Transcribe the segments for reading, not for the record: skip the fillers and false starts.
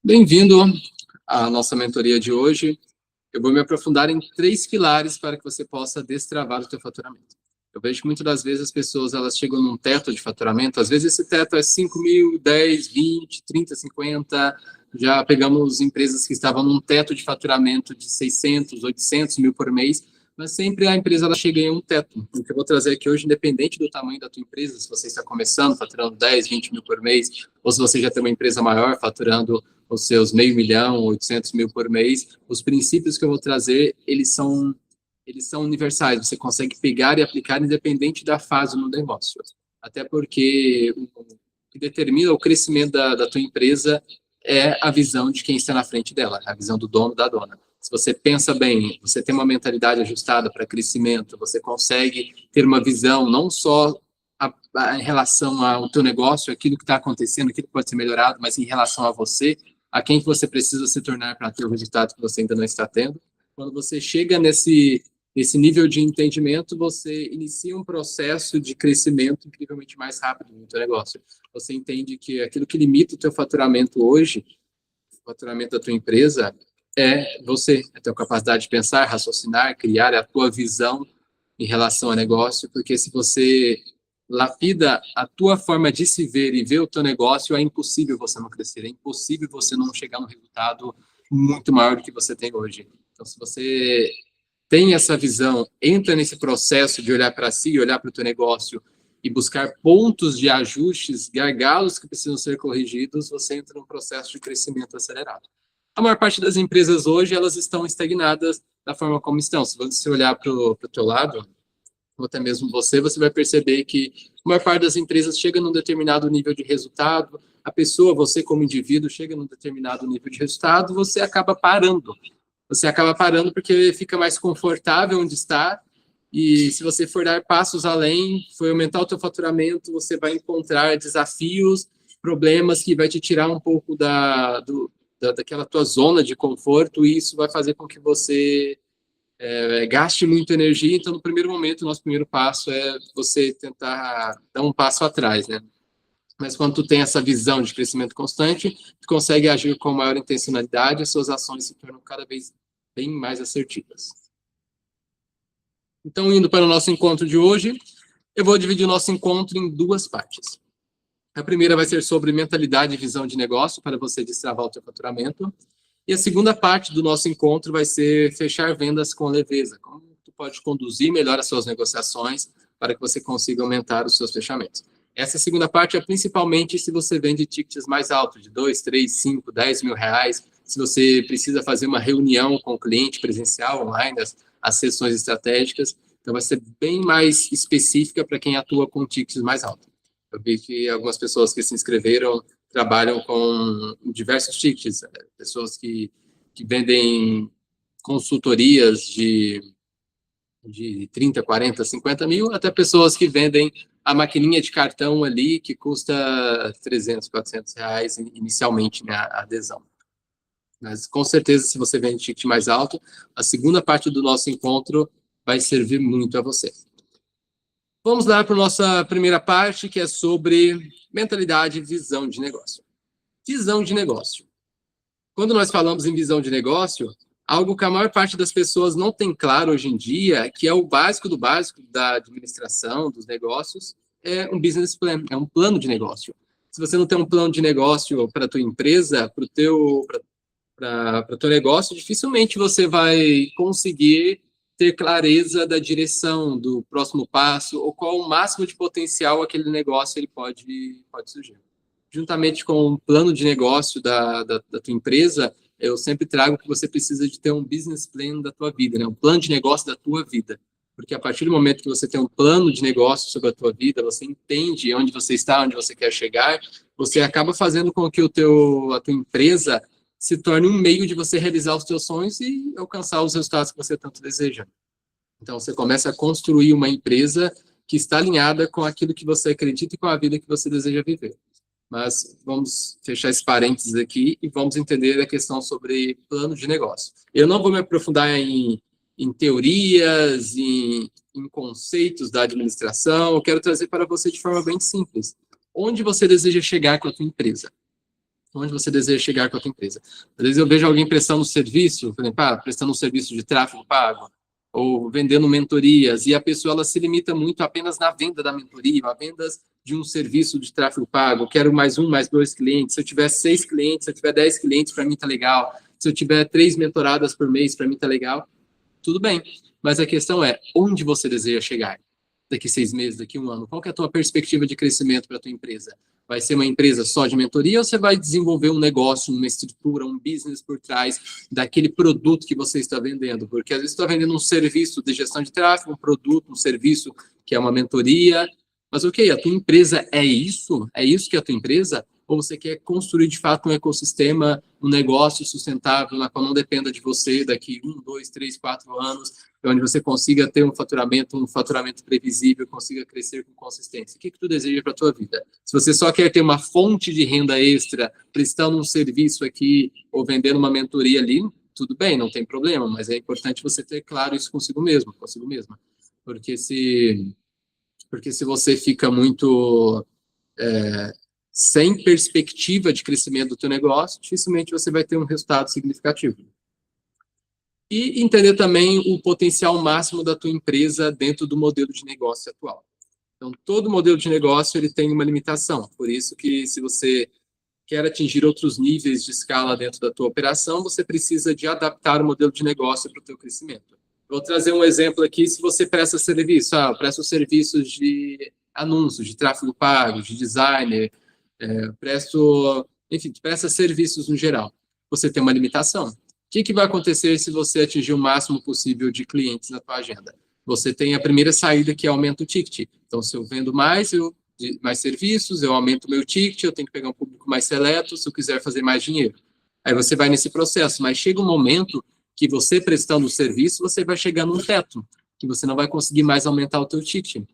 Bem-vindo à nossa mentoria de hoje. Eu vou me aprofundar em 3 pilares para que você possa destravar o teu faturamento. Eu vejo que muitas das vezes as pessoas elas chegam num teto de faturamento, às vezes esse teto é 5 mil, 10, 20, 30, 50. Já pegamos empresas que estavam num teto de faturamento de 600, 800 mil por mês, mas sempre a empresa ela chega em um teto. O que eu vou trazer aqui hoje, independente do tamanho da tua empresa, se você está começando, faturando 10, 20 mil por mês, ou se você já tem uma empresa maior, faturando os seus 500 mil, 800 mil por mês, os princípios que eu vou trazer, eles são universais, você consegue pegar e aplicar independente da fase no negócio. Até porque o que determina o crescimento da tua empresa é a visão de quem está na frente dela, a visão do dono, da dona. Se você pensa bem, você tem uma mentalidade ajustada para crescimento, você consegue ter uma visão não só em relação ao teu negócio, aquilo que está acontecendo, aquilo que pode ser melhorado, mas em relação a você, a quem que você precisa se tornar para ter o resultado que você ainda não está tendo. Quando você chega nesse nível de entendimento, você inicia um processo de crescimento incrivelmente mais rápido no teu negócio. Você entende que aquilo que limita o teu faturamento hoje, o faturamento da tua empresa, é você, a tua capacidade de pensar, raciocinar, criar a tua visão em relação ao negócio, porque se você lapida a tua forma de se ver e ver o teu negócio, é impossível você não crescer, é impossível você não chegar no resultado muito maior do que você tem hoje. Então, se você tem essa visão, entra nesse processo de olhar para si, olhar para o teu negócio e buscar pontos de ajustes, gargalos que precisam ser corrigidos, você entra num processo de crescimento acelerado. A maior parte das empresas hoje, elas estão estagnadas da forma como estão. Se você olhar para o teu lado, ou até mesmo você vai perceber que a maior parte das empresas chega num determinado nível de resultado, a pessoa, você como indivíduo, chega num determinado nível de resultado, você acaba parando. Você acaba parando porque fica mais confortável onde está, e se você for dar passos além, for aumentar o teu faturamento, você vai encontrar desafios, problemas que vai te tirar um pouco daquela tua zona de conforto, e isso vai fazer com que você gaste muita energia. Então, no primeiro momento, o nosso primeiro passo é você tentar dar um passo atrás, né? Mas quando tu tem essa visão de crescimento constante, tu consegue agir com maior intencionalidade, as suas ações se tornam cada vez bem mais assertivas. Então, indo para o nosso encontro de hoje, eu vou dividir o nosso encontro em 2 partes. A primeira vai ser sobre mentalidade e visão de negócio, para você destravar o teu faturamento. E a segunda parte do nosso encontro vai ser fechar vendas com leveza. Como tu pode conduzir melhor as suas negociações para que você consiga aumentar os seus fechamentos. Essa segunda parte é principalmente se você vende tickets mais altos, de 2, 3, 5, 10 mil reais, se você precisa fazer uma reunião com o cliente presencial, online, as sessões estratégicas. Então, vai ser bem mais específica para quem atua com tickets mais altos. Eu vi que algumas pessoas que se inscreveram trabalham com diversos tickets, pessoas que vendem consultorias de 30, 40, 50 mil, até pessoas que vendem a maquininha de cartão ali, que custa 300, 400 reais inicialmente, né, a adesão. Mas, com certeza, se você vende ticket mais alto, a segunda parte do nosso encontro vai servir muito a você. Vamos lá para a nossa primeira parte, que é sobre mentalidade e visão de negócio. Visão de negócio. Quando nós falamos em visão de negócio, algo que a maior parte das pessoas não tem claro hoje em dia, que é o básico do básico da administração, dos negócios, é um business plan, é um plano de negócio. Se você não tem um plano de negócio para a tua empresa, para o teu negócio, dificilmente você vai conseguir ter clareza da direção, do próximo passo, ou qual o máximo de potencial aquele negócio ele pode surgir. Juntamente com o plano de negócio da tua empresa, eu sempre trago que você precisa de ter um business plan da tua vida, né? Um plano de negócio da tua vida. Porque a partir do momento que você tem um plano de negócio sobre a tua vida, você entende onde você está, onde você quer chegar, você acaba fazendo com que a tua empresa se torne um meio de você realizar os teus sonhos e alcançar os resultados que você tanto deseja. Então, você começa a construir uma empresa que está alinhada com aquilo que você acredita e com a vida que você deseja viver. Mas vamos fechar esse parênteses aqui e vamos entender a questão sobre plano de negócio. Eu não vou me aprofundar em teorias, em conceitos da administração. Eu quero trazer para você de forma bem simples. Onde você deseja chegar com a tua empresa? onde você deseja chegar com a tua empresa. Às vezes eu vejo alguém prestando um serviço, por exemplo, prestando um serviço de tráfego pago, ou vendendo mentorias, e a pessoa ela se limita muito apenas na venda da mentoria, a vendas de um serviço de tráfego pago. Eu quero mais um, mais dois clientes. Se eu tiver 6 clientes, se eu tiver 10 clientes, para mim tá legal. Se eu tiver 3 mentoradas por mês, para mim tá legal. Tudo bem. Mas a questão é, onde você deseja chegar? Daqui 6 meses, daqui 1 ano? Qual que é a tua perspectiva de crescimento para a tua empresa? Vai ser uma empresa só de mentoria ou você vai desenvolver um negócio, uma estrutura, um business por trás daquele produto que você está vendendo? Porque às vezes você está vendendo um serviço de gestão de tráfego, um produto, um serviço que é uma mentoria. Mas ok, a tua empresa é isso? É isso que é a tua empresa? Ou você quer construir de fato um ecossistema, um negócio sustentável, na qual não dependa de você daqui 1, 2, 3, 4 anos, onde você consiga ter um faturamento previsível, consiga crescer com consistência? O que tu deseja para a tua vida? Se você só quer ter uma fonte de renda extra, prestando um serviço aqui, ou vendendo uma mentoria ali, tudo bem, não tem problema, mas é importante você ter claro isso consigo mesmo, consigo mesma. Porque se você fica muito sem perspectiva de crescimento do teu negócio, dificilmente você vai ter um resultado significativo. E entender também o potencial máximo da tua empresa dentro do modelo de negócio atual. Então, todo modelo de negócio ele tem uma limitação. Por isso que, se você quer atingir outros níveis de escala dentro da tua operação, você precisa de adaptar o modelo de negócio para o teu crescimento. Vou trazer um exemplo aqui. Se você presta serviço, presta serviços de anúncios, de tráfego pago, de designer, presta serviços no geral. Você tem uma limitação. O que vai acontecer se você atingir o máximo possível de clientes na tua agenda? Você tem a primeira saída, que é aumenta o ticket. Então, se eu vendo mais serviços, eu aumento o meu ticket, eu tenho que pegar um público mais seleto, se eu quiser fazer mais dinheiro. Aí você vai nesse processo, mas chega um momento que você prestando o serviço, você vai chegar num teto, que você não vai conseguir mais aumentar o teu ticket.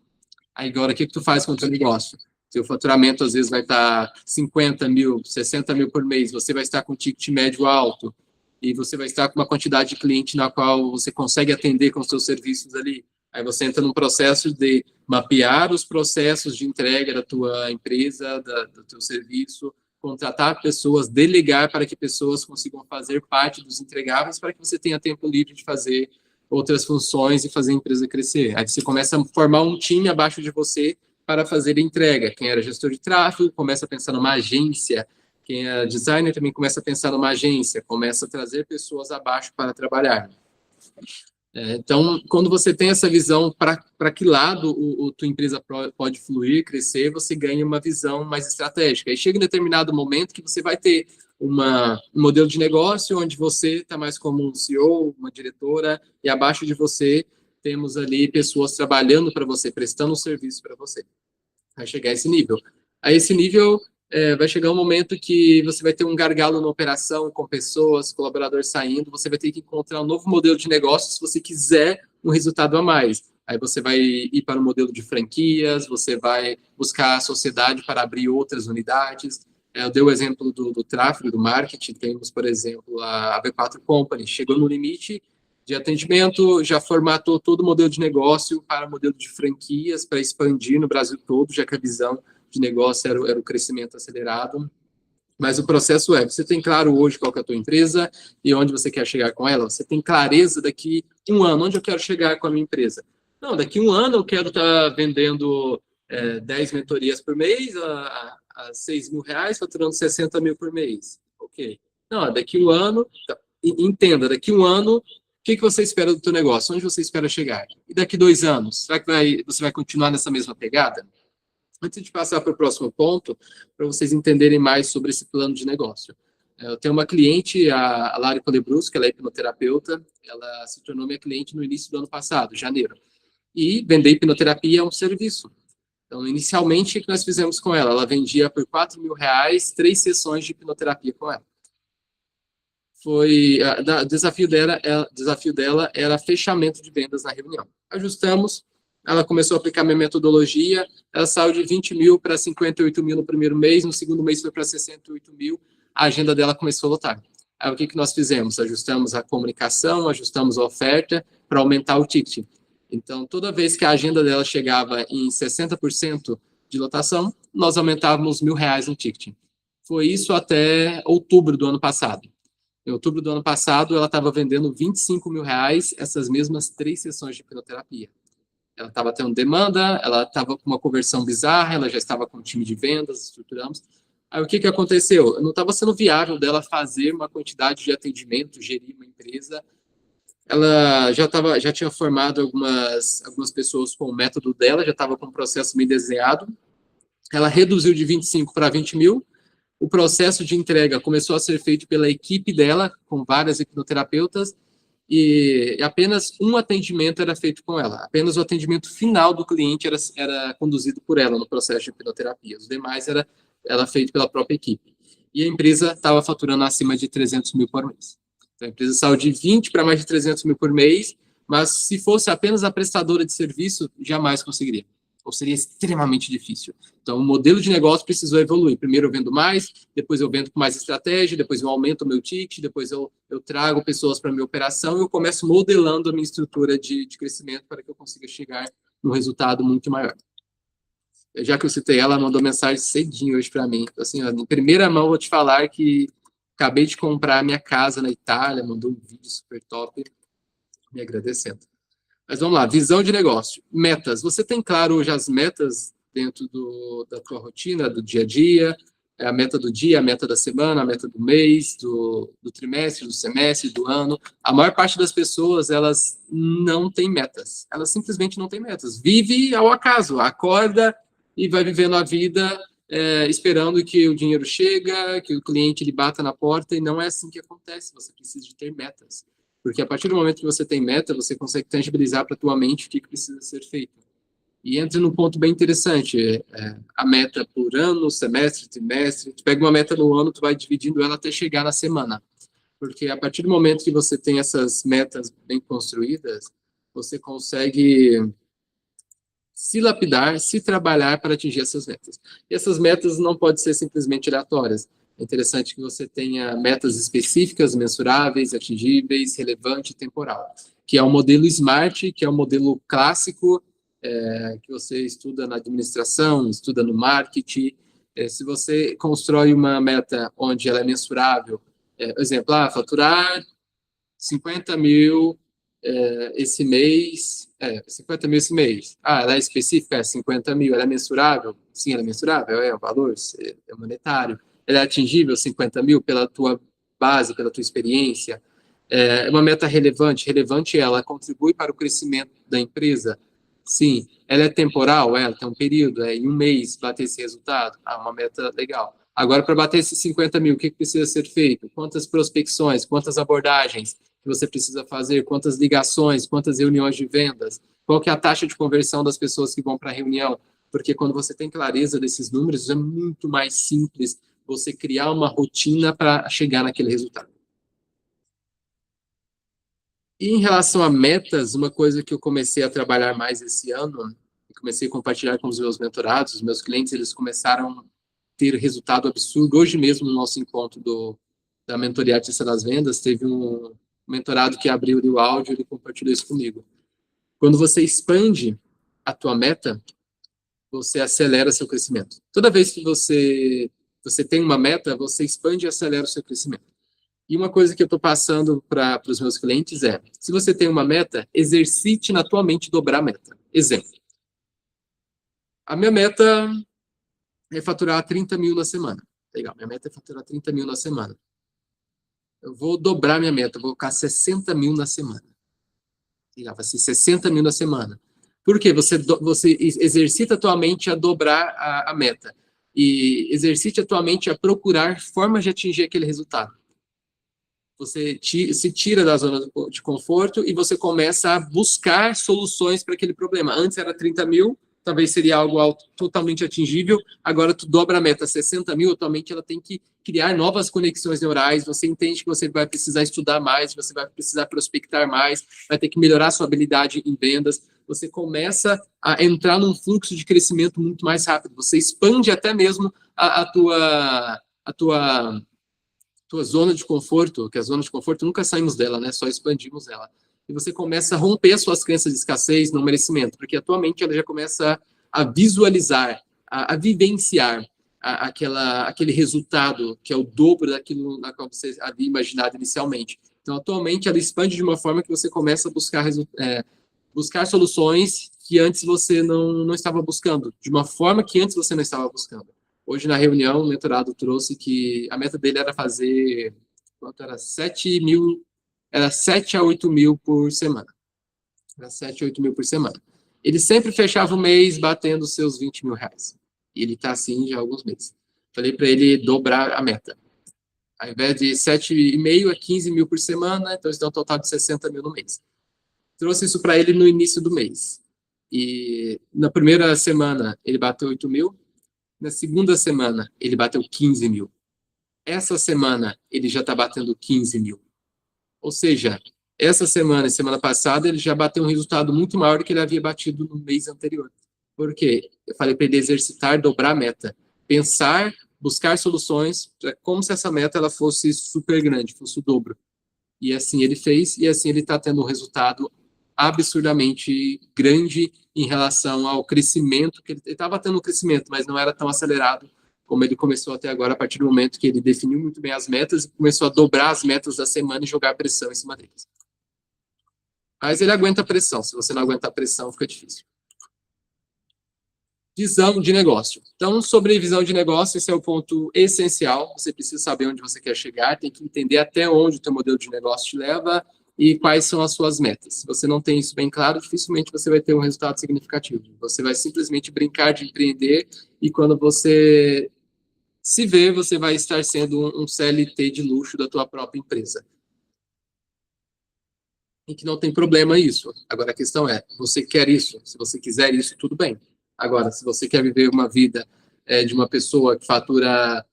Aí agora, o que tu faz com o teu negócio? Seu faturamento, às vezes, vai estar 50 mil, 60 mil por mês, você vai estar com ticket médio alto, e você vai estar com uma quantidade de cliente na qual você consegue atender com os seus serviços ali. Aí você entra num processo de mapear os processos de entrega da tua empresa, do teu serviço, contratar pessoas, delegar para que pessoas consigam fazer parte dos entregáveis, para que você tenha tempo livre de fazer outras funções e fazer a empresa crescer. Aí você começa a formar um time abaixo de você para fazer a entrega. Quem era gestor de tráfego começa a pensar numa agência. Quem é designer também começa a pensar numa agência, começa a trazer pessoas abaixo para trabalhar. Então, quando você tem essa visão para que lado tua empresa pode fluir, crescer, você ganha uma visão mais estratégica. E chega em determinado momento que você vai ter um modelo de negócio onde você está mais como um CEO, uma diretora, e abaixo de você temos ali pessoas trabalhando para você, prestando um serviço para você. Vai chegar a esse nível. A esse nível, vai chegar um momento que você vai ter um gargalo na operação, com pessoas, colaboradores saindo, você vai ter que encontrar um novo modelo de negócio se você quiser um resultado a mais. Aí você vai ir para o modelo de franquias, você vai buscar a sociedade para abrir outras unidades. Eu dei o exemplo do tráfego, do marketing. Temos, por exemplo, a V4 Company. Chegou no limite de atendimento, já formatou todo o modelo de negócio para o modelo de franquias, para expandir no Brasil todo, já que a visão de negócio era o crescimento acelerado. Mas o processo você tem claro hoje qual que é a tua empresa e onde você quer chegar com ela? Você tem clareza daqui 1 ano, onde eu quero chegar com a minha empresa? Não, daqui 1 ano eu quero estar vendendo 10 mentorias por mês a R$6.000, faturando 60 mil por mês. Ok. Não, daqui 1 ano, entenda, daqui 1 ano, o que você espera do teu negócio? Onde você espera chegar? E daqui 2 anos, será que você vai continuar nessa mesma pegada? Antes de passar para o próximo ponto, para vocês entenderem mais sobre esse plano de negócio. Eu tenho uma cliente, a Lari Colebrus, que ela é hipnoterapeuta, ela se tornou minha cliente no início do ano passado, janeiro. E vender hipnoterapia é um serviço. Então, inicialmente, o que nós fizemos com ela? Ela vendia por R$4.000, 3 sessões de hipnoterapia com ela. O desafio dela era fechamento de vendas na reunião. Ajustamos, ela começou a aplicar minha metodologia, ela saiu de 20 mil para 58 mil no primeiro mês, no segundo mês foi para 68 mil, a agenda dela começou a lotar. Aí o que nós fizemos? Ajustamos a comunicação, ajustamos a oferta para aumentar o ticket. Então, toda vez que a agenda dela chegava em 60% de lotação, nós aumentávamos R$1.000 no ticket. Foi isso até outubro do ano passado. Em outubro do ano passado, ela estava vendendo R$ 25 mil essas mesmas 3 sessões de hipnoterapia. Ela estava tendo demanda, ela estava com uma conversão bizarra, ela já estava com um time de vendas, estruturamos. Aí o que aconteceu? Não estava sendo viável dela fazer uma quantidade de atendimento, gerir uma empresa. Ela já tinha formado algumas pessoas com o método dela, já estava com um processo bem desenhado. Ela reduziu de 25 para 20 mil. O processo de entrega começou a ser feito pela equipe dela, com várias hipnoterapeutas, e apenas um atendimento era feito com ela. Apenas o atendimento final do cliente era conduzido por ela no processo de hipnoterapia. Os demais era feito pela própria equipe. E a empresa estava faturando acima de 300 mil por mês. Então, a empresa saiu de 20 para mais de 300 mil por mês, mas se fosse apenas a prestadora de serviço, jamais conseguiria. Ou seria extremamente difícil. Então, o modelo de negócio precisou evoluir. Primeiro eu vendo mais, depois eu vendo com mais estratégia, depois eu aumento o meu ticket, depois eu trago pessoas para a minha operação e eu começo modelando a minha estrutura de crescimento para que eu consiga chegar num resultado muito maior. Já que eu citei ela, mandou mensagem cedinho hoje para mim. Assim, ó, em primeira mão, vou te falar que acabei de comprar a minha casa na Itália, mandou um vídeo super top, me agradecendo. Mas vamos lá, visão de negócio. Metas. Você tem claro hoje as metas dentro da tua rotina, do dia a dia? É a meta do dia, a meta da semana, a meta do mês, do trimestre, do semestre, do ano. A maior parte das pessoas, elas não têm metas. Elas simplesmente não têm metas. Vive ao acaso, acorda e vai vivendo a vida esperando que o dinheiro chega, que o cliente lhe bata na porta, e não é assim que acontece. Você precisa de ter metas. Porque a partir do momento que você tem meta, você consegue tangibilizar para a tua mente o que precisa ser feito. E entra num ponto bem interessante, a meta por ano, semestre, trimestre. Tu pega uma meta no ano, tu vai dividindo ela até chegar na semana. Porque a partir do momento que você tem essas metas bem construídas, você consegue se lapidar, se trabalhar para atingir essas metas. E essas metas não podem ser simplesmente aleatórias. É interessante que você tenha metas específicas, mensuráveis, atingíveis, relevante e temporal, que é o modelo SMART, que é o modelo clássico que você estuda na administração, estuda no marketing. Se você constrói uma meta onde ela é mensurável, exemplo, faturar 50 mil esse mês, 50 mil esse mês. Ela é específica, 50 mil, ela é mensurável? Sim, ela é mensurável, o valor é monetário. Ela é atingível, 50 mil, pela tua base, pela tua experiência. É uma meta relevante. Relevante, ela contribui para o crescimento da empresa? Sim. Ela é temporal? Ela tem um período, em um mês bater esse resultado? Uma meta legal. Agora, para bater esses 50 mil, o que precisa ser feito? Quantas prospecções, quantas abordagens que você precisa fazer, quantas ligações, quantas reuniões de vendas, qual que é a taxa de conversão das pessoas que vão para a reunião? Porque quando você tem clareza desses números, é muito mais simples você criar uma rotina para chegar naquele resultado. E em relação a metas, uma coisa que eu comecei a trabalhar mais esse ano, comecei a compartilhar com os meus mentorados, os meus clientes, eles começaram a ter resultado absurdo. Hoje mesmo, no nosso encontro da mentoria Artista das Vendas, teve um mentorado que abriu o áudio, ele compartilhou isso comigo. Quando você expande a tua meta, você acelera seu crescimento. Toda vez que você tem uma meta, você expande e acelera o seu crescimento. E uma coisa que eu estou passando para os meus clientes é, se você tem uma meta, exercite na tua mente dobrar a meta. Exemplo. A minha meta é faturar 30 mil na semana. Legal, minha meta é faturar 30 mil na semana. Eu vou dobrar minha meta, vou colocar 60 mil na semana. Legal, vai ser 60 mil na semana. Por quê? Você exercita a tua mente a dobrar a meta. E exercite a tua mente a procurar formas de atingir aquele resultado. Você se tira da zona de conforto e você começa a buscar soluções para aquele problema. Antes era 30 mil, talvez seria algo totalmente atingível. Agora tu dobra a meta 60 mil, atualmente ela tem que criar novas conexões neurais. Você entende que você vai precisar estudar mais, você vai precisar prospectar mais, vai ter que melhorar sua habilidade em vendas. Você começa a entrar num fluxo de crescimento muito mais rápido. Você expande até mesmo a tua zona de conforto, que a zona de conforto nunca saímos dela, né? Só expandimos ela. E você começa a romper as suas crenças de escassez, não merecimento, porque a tua mente ela já começa a visualizar, a vivenciar aquele resultado que é o dobro daquilo na qual você havia imaginado inicialmente. Então, atualmente, ela expande de uma forma que você começa a buscar soluções que antes você não estava buscando, de uma forma que antes você não estava buscando. Hoje, na reunião, o mentorado trouxe que a meta dele era fazer, quanto era? 7 mil, era 7 a 8 mil por semana. Era 7 a 8 mil por semana. Ele sempre fechava o mês batendo os seus 20 mil reais. E ele está assim já há alguns meses. Falei para ele dobrar a meta. Ao invés de 7,5 a 15 mil por semana, então isso dá um total de 60 mil no mês. Trouxe isso para ele no início do mês. E na primeira semana ele bateu 8 mil, na segunda semana ele bateu 15 mil. Essa semana ele já está batendo 15 mil. Ou seja, essa semana e semana passada ele já bateu um resultado muito maior do que ele havia batido no mês anterior. Por quê? Eu falei para ele exercitar, dobrar a meta. Pensar, buscar soluções, como se essa meta ela fosse super grande, fosse o dobro. E assim ele fez, e assim ele está tendo um resultado absurdamente grande em relação ao crescimento, que ele estava tendo um crescimento, mas não era tão acelerado como ele começou até agora, a partir do momento que ele definiu muito bem as metas e começou a dobrar as metas da semana e jogar pressão em cima deles. Mas ele aguenta a pressão, se você não aguentar a pressão, fica difícil. Visão de negócio. Então, sobre visão de negócio, esse é o ponto essencial. Você precisa saber onde você quer chegar, tem que entender até onde o teu modelo de negócio te leva e quais são as suas metas. Se você não tem isso bem claro, dificilmente você vai ter um resultado significativo. Você vai simplesmente brincar de empreender e quando você se vê, você vai estar sendo um CLT de luxo da tua própria empresa. E que não tem problema isso. Agora, a questão é, você quer isso? Se você quiser isso, tudo bem. Agora, se você quer viver uma vida de uma pessoa que fatura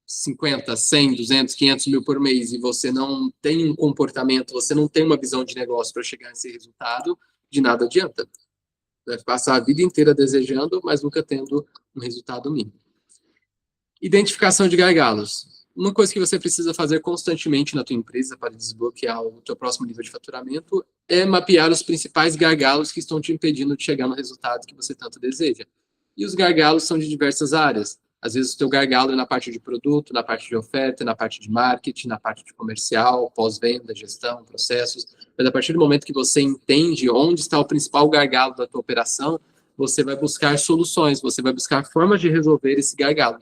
50, 100, 200, 500 mil por mês e você não tem um comportamento, você não tem uma visão de negócio para chegar nesse resultado, de nada adianta. Vai passar a vida inteira desejando, mas nunca tendo um resultado mínimo. Identificação de gargalos. Uma coisa que você precisa fazer constantemente na tua empresa para desbloquear o teu próximo nível de faturamento é mapear os principais gargalos que estão te impedindo de chegar no resultado que você tanto deseja. E os gargalos são de diversas áreas. Às vezes o teu gargalo é na parte de produto, na parte de oferta, na parte de marketing, na parte de comercial, pós-venda, gestão, processos. Mas a partir do momento que você entende onde está o principal gargalo da tua operação, você vai buscar soluções, você vai buscar formas de resolver esse gargalo.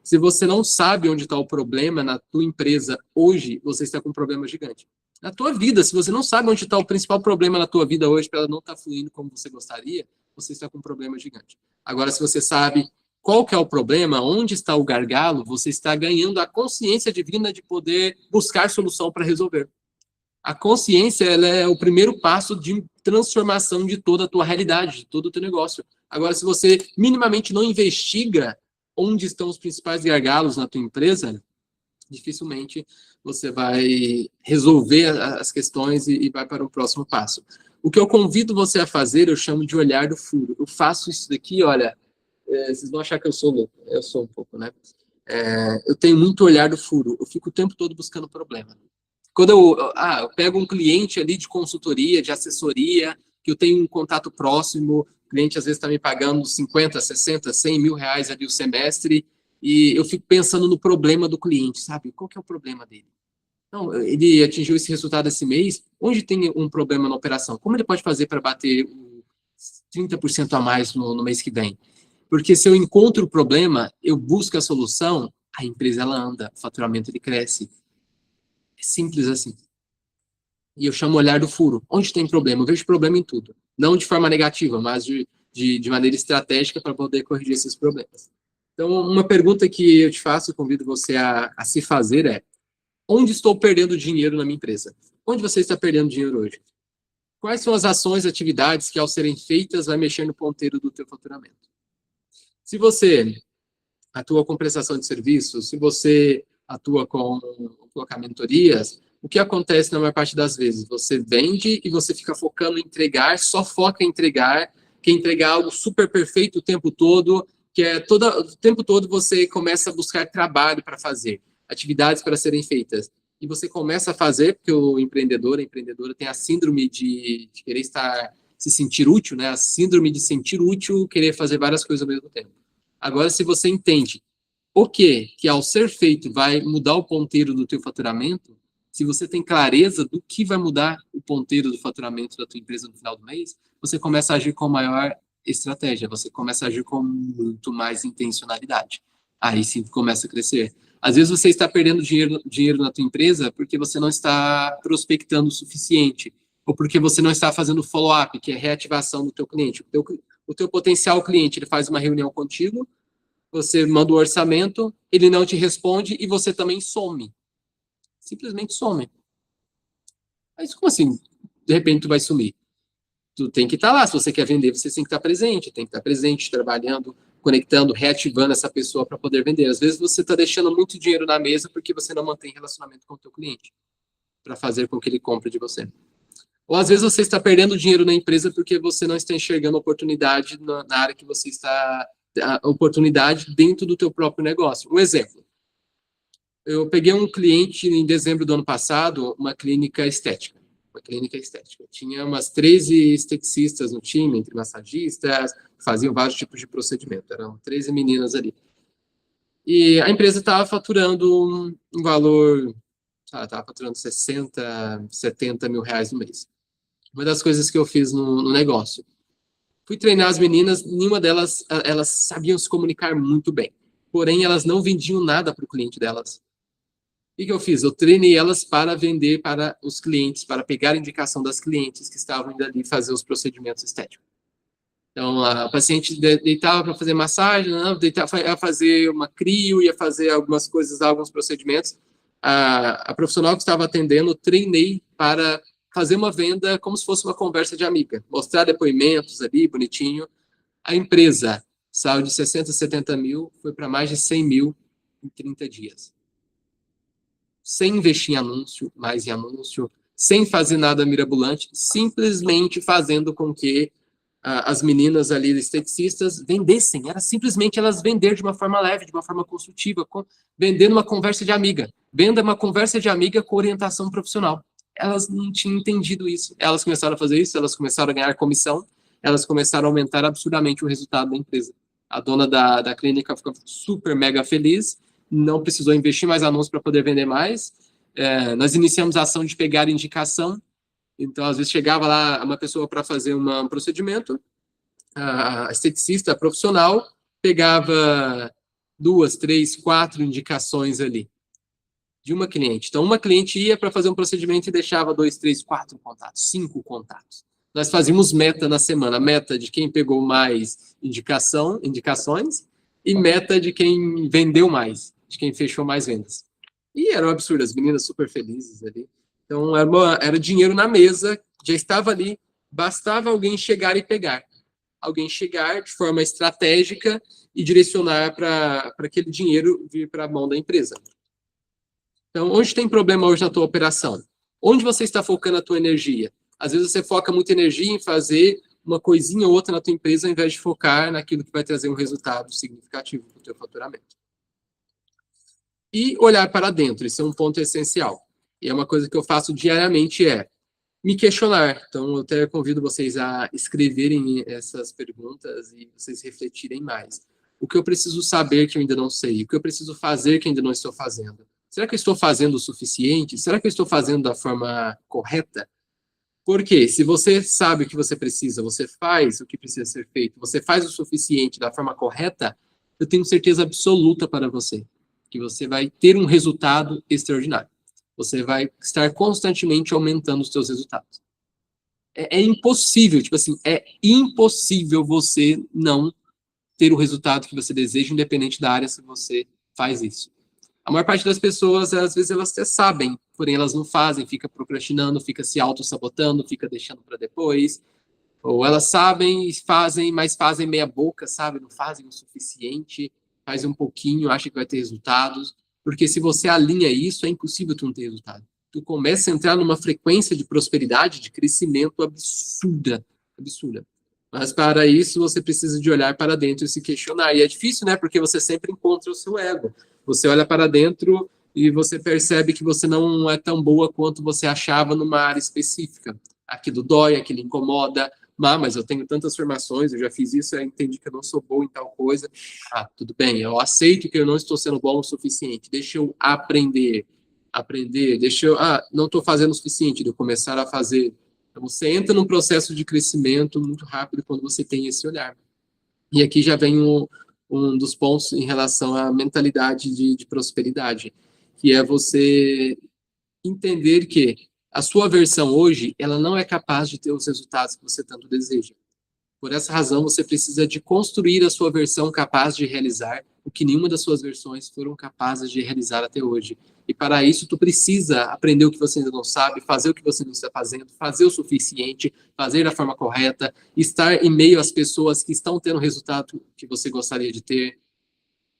Se você não sabe onde está o problema na tua empresa hoje, você está com um problema gigante. Na tua vida, se você não sabe onde está o principal problema na tua vida hoje, para ela não estar fluindo como você gostaria, você está com um problema gigante. Agora, se você sabe qual que é o problema, onde está o gargalo, você está ganhando a consciência divina de poder buscar solução para resolver. A consciência ela é o primeiro passo de transformação de toda a tua realidade, de todo o teu negócio. Agora, se você minimamente não investiga onde estão os principais gargalos na tua empresa, dificilmente você vai resolver as questões e vai para o próximo passo. O que eu convido você a fazer, eu chamo de olhar do furo. Eu faço isso daqui, olha, vocês vão achar que eu sou louco, eu sou um pouco, né? Eu tenho muito olhar do furo, eu fico o tempo todo buscando problema. Quando eu pego um cliente ali de consultoria, de assessoria, que eu tenho um contato próximo, o cliente às vezes está me pagando 50, 60, 100 mil reais ali o semestre, e eu fico pensando no problema do cliente, sabe? Qual que é o problema dele? Não, ele atingiu esse resultado esse mês, onde tem um problema na operação? Como ele pode fazer para bater 30% a mais no mês que vem? Porque se eu encontro o problema, eu busco a solução, a empresa ela anda, o faturamento ele cresce. É simples assim. E eu chamo o olhar do furo. Onde tem problema? Eu vejo problema em tudo. Não de forma negativa, mas de maneira estratégica para poder corrigir esses problemas. Então, uma pergunta que eu te faço, convido você a se fazer é: onde estou perdendo dinheiro na minha empresa? Onde você está perdendo dinheiro hoje? Quais são as ações, atividades que, ao serem feitas, vai mexer no ponteiro do teu faturamento? Se você atua com prestação de serviços, se você atua com colocar mentorias, o que acontece na maior parte das vezes? Você vende e você fica focando em entregar, só foca em entregar, quer entregar algo super perfeito o tempo todo, o tempo todo você começa a buscar trabalho para fazer, atividades para serem feitas. E você começa a fazer, porque o empreendedor, a empreendedora tem a síndrome de querer se sentir útil, né? A síndrome de sentir útil, querer fazer várias coisas ao mesmo tempo. Agora, se você entende O que ao ser feito vai mudar o ponteiro do teu faturamento, se você tem clareza do que vai mudar o ponteiro do faturamento da tua empresa no final do mês, você começa a agir com maior estratégia, você começa a agir com muito mais intencionalidade. Aí sim começa a crescer. Às vezes você está perdendo dinheiro na tua empresa porque você não está prospectando o suficiente, ou porque você não está fazendo follow-up, que é reativação do teu cliente. O teu potencial cliente, ele faz uma reunião contigo, você manda o orçamento, ele não te responde e você também some. Simplesmente some. Mas como assim? De repente tu vai sumir. Tu tem que estar lá. Se você quer vender, você tem que estar presente. Tem que estar presente, trabalhando, conectando, reativando essa pessoa para poder vender. Às vezes você está deixando muito dinheiro na mesa porque você não mantém relacionamento com o teu cliente para fazer com que ele compre de você. Ou às vezes você está perdendo dinheiro na empresa porque você não está enxergando oportunidade na área que você está... A oportunidade dentro do teu próprio negócio. Um exemplo. Eu peguei um cliente em dezembro do ano passado, uma clínica estética. Tinha umas 13 esteticistas no time, entre massagistas, faziam vários tipos de procedimento. Eram 13 meninas ali. E a empresa estava faturando um valor, estava faturando 60, 70 mil reais no mês. Uma das coisas que eu fiz no negócio. Fui treinar as meninas, nenhuma delas, elas sabiam se comunicar muito bem. Porém, elas não vendiam nada para o cliente delas. O que eu fiz? Eu treinei elas para vender para os clientes, para pegar a indicação das clientes que estavam indo ali fazer os procedimentos estéticos. Então, a paciente deitava para fazer massagem, ia fazer uma crio, ia fazer algumas coisas, alguns procedimentos. A profissional que estava atendendo, eu treinei para fazer uma venda como se fosse uma conversa de amiga. Mostrar depoimentos ali, bonitinho. A empresa saiu de 60, 70 mil, foi para mais de 100 mil em 30 dias. Sem investir em anúncio, mais em anúncio, sem fazer nada mirabolante, simplesmente fazendo com que as meninas ali, esteticistas, vendessem. Era simplesmente elas vender de uma forma leve, de uma forma construtiva, vendendo uma conversa de amiga. Venda uma conversa de amiga com orientação profissional. Elas não tinham entendido isso. Elas começaram a fazer isso, elas começaram a ganhar comissão, elas começaram a aumentar absurdamente o resultado da empresa. A dona da clínica ficou super mega feliz, não precisou investir mais anúncios para poder vender mais. Nós iniciamos a ação de pegar indicação. Então, às vezes, chegava lá uma pessoa para fazer um procedimento, a esteticista profissional pegava 2, 3, 4 indicações ali de uma cliente. Então, uma cliente ia para fazer um procedimento e deixava 2, 3, 4 contatos, 5 contatos. Nós fazíamos meta na semana, meta de quem pegou mais indicações e meta de quem vendeu mais, de quem fechou mais vendas. E era um absurdo, as meninas super felizes ali. Então, era dinheiro na mesa, já estava ali, bastava alguém chegar e pegar. Alguém chegar de forma estratégica e direcionar para aquele dinheiro vir para a mão da empresa. Então, onde tem problema hoje na tua operação? Onde você está focando a tua energia? Às vezes você foca muita energia em fazer uma coisinha ou outra na tua empresa, ao invés de focar naquilo que vai trazer um resultado significativo para o teu faturamento. E olhar para dentro, isso é um ponto essencial. E é uma coisa que eu faço diariamente, me questionar. Então, eu até convido vocês a escreverem essas perguntas e vocês refletirem mais. O que eu preciso saber que eu ainda não sei? O que eu preciso fazer que ainda não estou fazendo? Será que eu estou fazendo o suficiente? Será que eu estou fazendo da forma correta? Porque se você sabe o que você precisa, você faz o que precisa ser feito, você faz o suficiente da forma correta, eu tenho certeza absoluta para você que você vai ter um resultado extraordinário. Você vai estar constantemente aumentando os seus resultados. É impossível, tipo assim, é impossível você não ter o resultado que você deseja, independente da área, se você faz isso. A maior parte das pessoas, às vezes, elas até sabem, porém elas não fazem, fica procrastinando, fica se auto-sabotando, fica deixando para depois. Ou elas sabem e fazem, mas fazem meia boca, sabe? Não fazem o suficiente, faz um pouquinho, acha que vai ter resultados. Porque se você alinha isso, é impossível tu não ter resultado. Tu começa a entrar numa frequência de prosperidade, de crescimento absurda. Mas para isso, você precisa de olhar para dentro e se questionar. E é difícil, né? Porque você sempre encontra o seu ego. Você olha para dentro e você percebe que você não é tão boa quanto você achava numa área específica. Aquilo dói, aquilo incomoda, mas eu tenho tantas formações, eu já fiz isso, eu entendi que eu não sou bom em tal coisa. Tudo bem, eu aceito que eu não estou sendo bom o suficiente, deixa eu aprender, não estou fazendo o suficiente, de eu começar a fazer. Então, você entra num processo de crescimento muito rápido quando você tem esse olhar. E aqui já vem um dos pontos em relação à mentalidade de prosperidade, que é você entender que a sua versão hoje, ela não é capaz de ter os resultados que você tanto deseja. Por essa razão, você precisa de construir a sua versão capaz de realizar o que nenhuma das suas versões foram capazes de realizar até hoje. E para isso, tu precisa aprender o que você ainda não sabe, fazer o que você não está fazendo, fazer o suficiente, fazer da forma correta, estar em meio às pessoas que estão tendo o resultado que você gostaria de ter.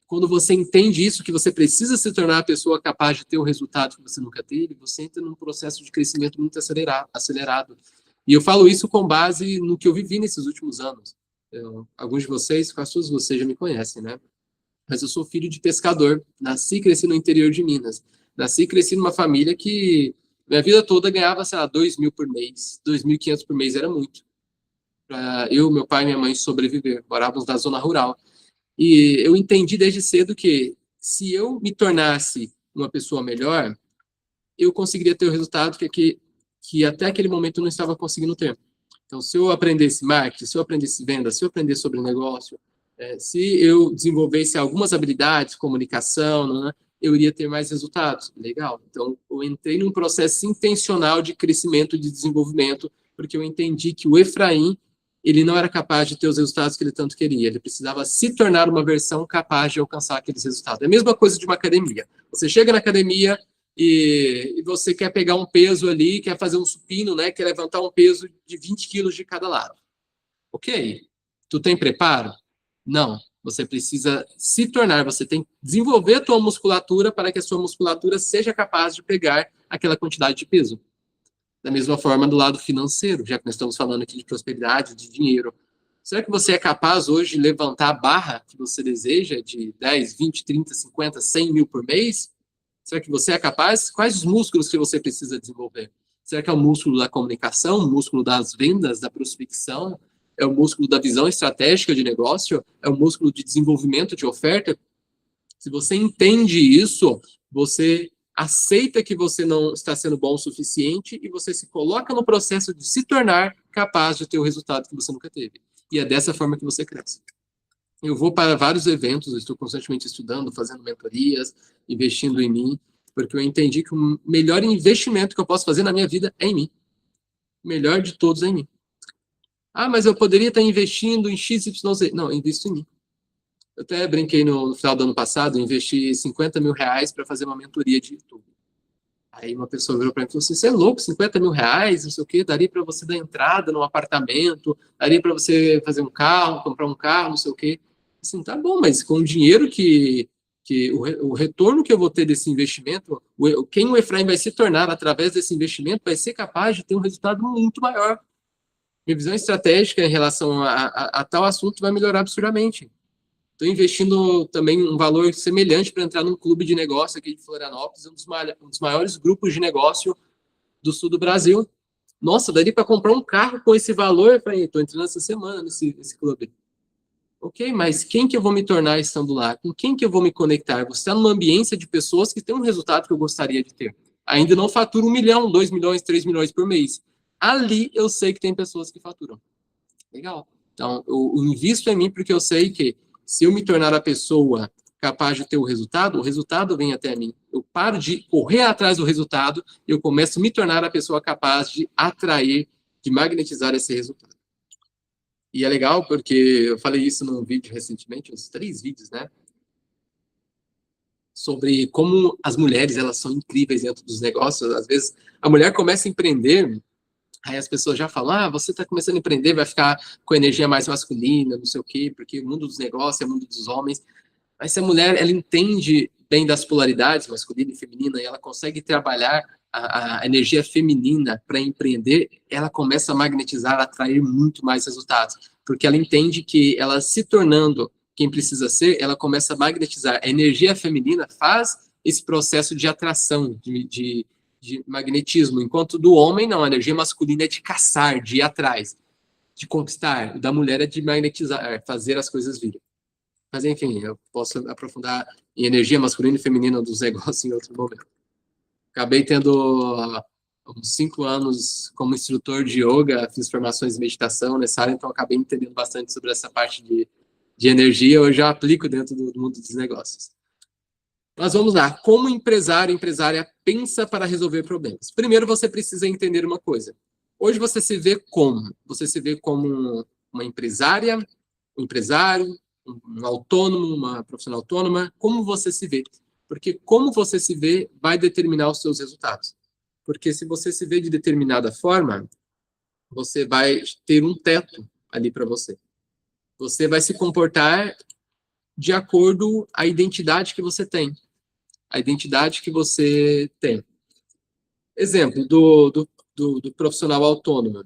Quando você entende isso, que você precisa se tornar a pessoa capaz de ter o resultado que você nunca teve, você entra num processo de crescimento muito acelerado. E eu falo isso com base no que eu vivi nesses últimos anos. Alguns de vocês, quase todos vocês já me conhecem, né? Mas eu sou filho de pescador, nasci e cresci no interior de Minas. Nasci e cresci numa família que minha vida toda ganhava, sei lá, 2.000 por mês, 2.500 por mês era muito. Para eu, meu pai e minha mãe sobreviver, morávamos na zona rural. E eu entendi desde cedo que se eu me tornasse uma pessoa melhor, eu conseguiria ter o resultado que até aquele momento eu não estava conseguindo ter. Então, se eu aprendesse marketing, se eu aprendesse venda, se eu aprendesse sobre negócio, se eu desenvolvesse algumas habilidades, comunicação, né, eu iria ter mais resultados. Legal. Então, eu entrei num processo intencional de crescimento e de desenvolvimento, porque eu entendi que o Efraim, ele não era capaz de ter os resultados que ele tanto queria. Ele precisava se tornar uma versão capaz de alcançar aqueles resultados. É a mesma coisa de uma academia. Você chega na academia e você quer pegar um peso ali, quer fazer um supino, né? Quer levantar um peso de 20 quilos de cada lado. Ok. Tu tem preparo? Não. Você precisa se tornar, você tem que desenvolver a tua musculatura para que a sua musculatura seja capaz de pegar aquela quantidade de peso. Da mesma forma, do lado financeiro, já que nós estamos falando aqui de prosperidade, de dinheiro. Será que você é capaz hoje de levantar a barra que você deseja de 10, 20, 30, 50, 100 mil por mês? Será que você é capaz? Quais os músculos que você precisa desenvolver? Será que é o músculo da comunicação, o músculo das vendas, da prospecção? É o músculo da visão estratégica de negócio? É o músculo de desenvolvimento de oferta? Se você entende isso, você aceita que você não está sendo bom o suficiente e você se coloca no processo de se tornar capaz de ter o resultado que você nunca teve. E é dessa forma que você cresce. Eu vou para vários eventos, estou constantemente estudando, fazendo mentorias, investindo em mim, porque eu entendi que o melhor investimento que eu posso fazer na minha vida é em mim. O melhor de todos é em mim. Mas eu poderia estar investindo em XYZ. Não, eu invisto em mim. Eu até brinquei no final do ano passado, investi 50 mil reais para fazer uma mentoria de YouTube. Aí uma pessoa virou para mim e falou assim, você é louco, 50 mil reais, não sei o quê, daria para você dar entrada num apartamento, daria para você fazer um carro, comprar um carro, não sei o quê. Assim, tá bom, mas com o dinheiro o retorno que eu vou ter desse investimento, quem o Efraim vai se tornar através desse investimento vai ser capaz de ter um resultado muito maior. Minha visão estratégica em relação a tal assunto vai melhorar absurdamente. Estou investindo também um valor semelhante para entrar num clube de negócio aqui de Florianópolis, um dos maiores grupos de negócio do sul do Brasil. Nossa, daria para comprar um carro com esse valor? Estou entrando essa semana nesse clube. Ok, mas quem que eu vou me tornar estando lá? Com quem que eu vou me conectar? Você está numa ambiência de pessoas que têm um resultado que eu gostaria de ter. Ainda não faturo 1 milhão, 2 milhões, 3 milhões por mês. Ali eu sei que tem pessoas que faturam. Legal. Então, eu invisto em mim porque eu sei que se eu me tornar a pessoa capaz de ter o resultado vem até mim. Eu paro de correr atrás do resultado e eu começo a me tornar a pessoa capaz de atrair, de magnetizar esse resultado. E é legal porque eu falei isso num vídeo recentemente, uns 3 vídeos, né? Sobre como as mulheres, elas são incríveis dentro dos negócios. Às vezes, a mulher começa a empreender, aí as pessoas já falam, você está começando a empreender, vai ficar com energia mais masculina, não sei o quê, porque o mundo dos negócios é o mundo dos homens. Mas se a mulher, ela entende bem das polaridades, masculina e feminina, e ela consegue trabalhar a energia feminina para empreender, ela começa a magnetizar, a atrair muito mais resultados. Porque ela entende que ela se tornando quem precisa ser, ela começa a magnetizar. A energia feminina faz esse processo de atração, de magnetismo, enquanto do homem, não, a energia masculina é de caçar, de ir atrás. de conquistar, o da mulher é de magnetizar, fazer as coisas virem. Mas, enfim, eu posso aprofundar em energia masculina e feminina dos negócios em outro momento. Acabei tendo uns 5 anos como instrutor de yoga, fiz formações de meditação nessa área, então acabei entendendo bastante sobre essa parte de energia, eu já aplico dentro do mundo dos negócios. Mas vamos lá, como empresário, empresária pensa para resolver problemas? Primeiro você precisa entender uma coisa. Hoje você se vê como? Você se vê como uma empresária, um empresário, um autônomo, uma profissional autônoma? Como você se vê? Porque como você se vê vai determinar os seus resultados. Porque se você se vê de determinada forma, você vai ter um teto ali para você. Você vai se comportar de acordo com a identidade que você tem. A identidade que você tem. Exemplo do profissional autônomo.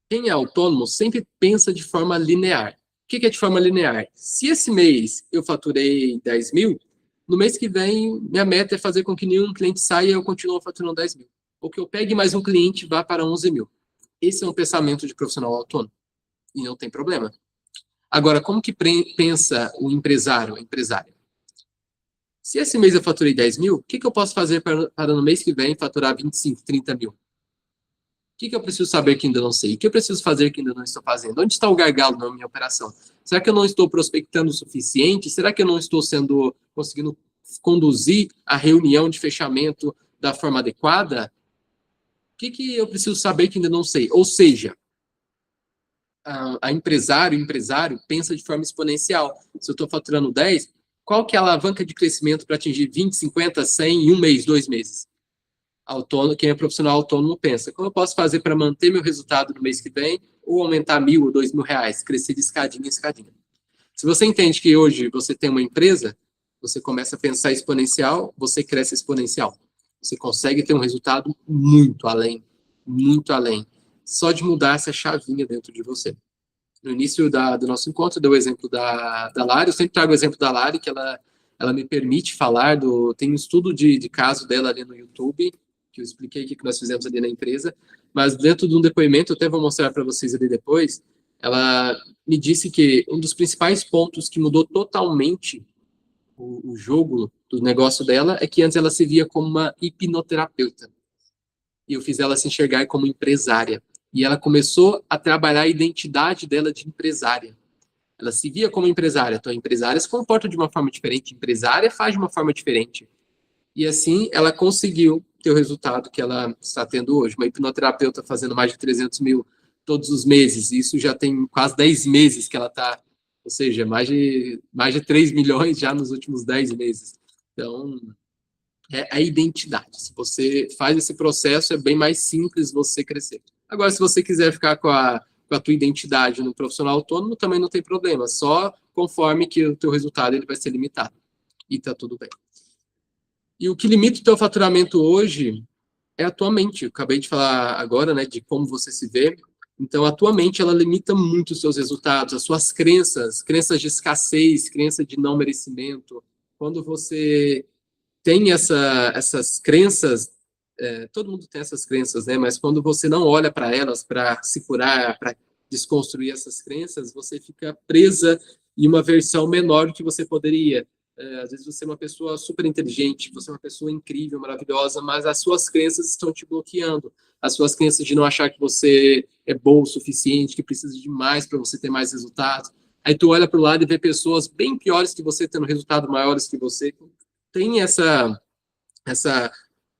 Quem é autônomo sempre pensa de forma linear. O que é de forma linear? Se esse mês eu faturei 10 mil, no mês que vem, minha meta é fazer com que nenhum cliente saia e eu continue faturando 10 mil. Ou que eu pegue mais um cliente e vá para 11 mil. Esse é um pensamento de profissional autônomo. E não tem problema. Agora, como que pensa o empresário, a empresária? Se esse mês eu faturei 10 mil, o que eu posso fazer para no mês que vem faturar 25, 30 mil? O que eu preciso saber que ainda não sei? O que eu preciso fazer que ainda não estou fazendo? Onde está o gargalo na minha operação? Será que eu não estou prospectando o suficiente? Será que eu não estou conseguindo conduzir a reunião de fechamento da forma adequada? O que eu preciso saber que ainda não sei? Ou seja, o empresário pensa de forma exponencial. Se eu estou faturando 10, qual que é a alavanca de crescimento para atingir 20, 50, 100 em um mês, 2 meses? Quem é profissional autônomo pensa, como eu posso fazer para manter meu resultado no mês que vem ou aumentar 1.000 ou 2.000 reais, crescer de escadinha em escadinha. Se você entende que hoje você tem uma empresa, você começa a pensar exponencial, você cresce exponencial. Você consegue ter um resultado muito além, só de mudar essa chavinha dentro de você. No início do nosso encontro, deu o exemplo da Lari, eu sempre trago o exemplo da Lari, que ela me permite falar tem um estudo de caso dela ali no YouTube, que eu expliquei o que nós fizemos ali na empresa, mas dentro de um depoimento, eu até vou mostrar para vocês ali depois, ela me disse que um dos principais pontos que mudou totalmente o jogo do negócio dela é que antes ela se via como uma hipnoterapeuta. E eu fiz ela se enxergar como empresária. E ela começou a trabalhar a identidade dela de empresária. Ela se via como empresária. Então, a empresária se comporta de uma forma diferente, a empresária faz de uma forma diferente. E assim, ela conseguiu ter o resultado que ela está tendo hoje. Uma hipnoterapeuta fazendo mais de 300 mil todos os meses. Isso já tem quase 10 meses que ela está, ou seja, mais de 3 milhões já nos últimos 10 meses. Então, é a identidade. Se você faz esse processo, é bem mais simples você crescer. Agora, se você quiser ficar com a tua identidade no profissional autônomo, também não tem problema. Só conforme que o teu resultado ele vai ser limitado. E tá tudo bem. E o que limita o teu faturamento hoje é a tua mente. Eu acabei de falar agora, né, de como você se vê. Então, a tua mente, ela limita muito os seus resultados, as suas crenças de escassez, crença de não merecimento. Quando você tem essas crenças, todo mundo tem essas crenças, né? Mas quando você não olha para elas, para se curar, para desconstruir essas crenças, você fica presa em uma versão menor do que você poderia. Às vezes você é uma pessoa super inteligente, você é uma pessoa incrível, maravilhosa, mas as suas crenças estão te bloqueando. As suas crenças de não achar que você é bom o suficiente, que precisa de mais para você ter mais resultados. Aí tu olha para o lado e vê pessoas bem piores que você, tendo resultados maiores que você. Tem essa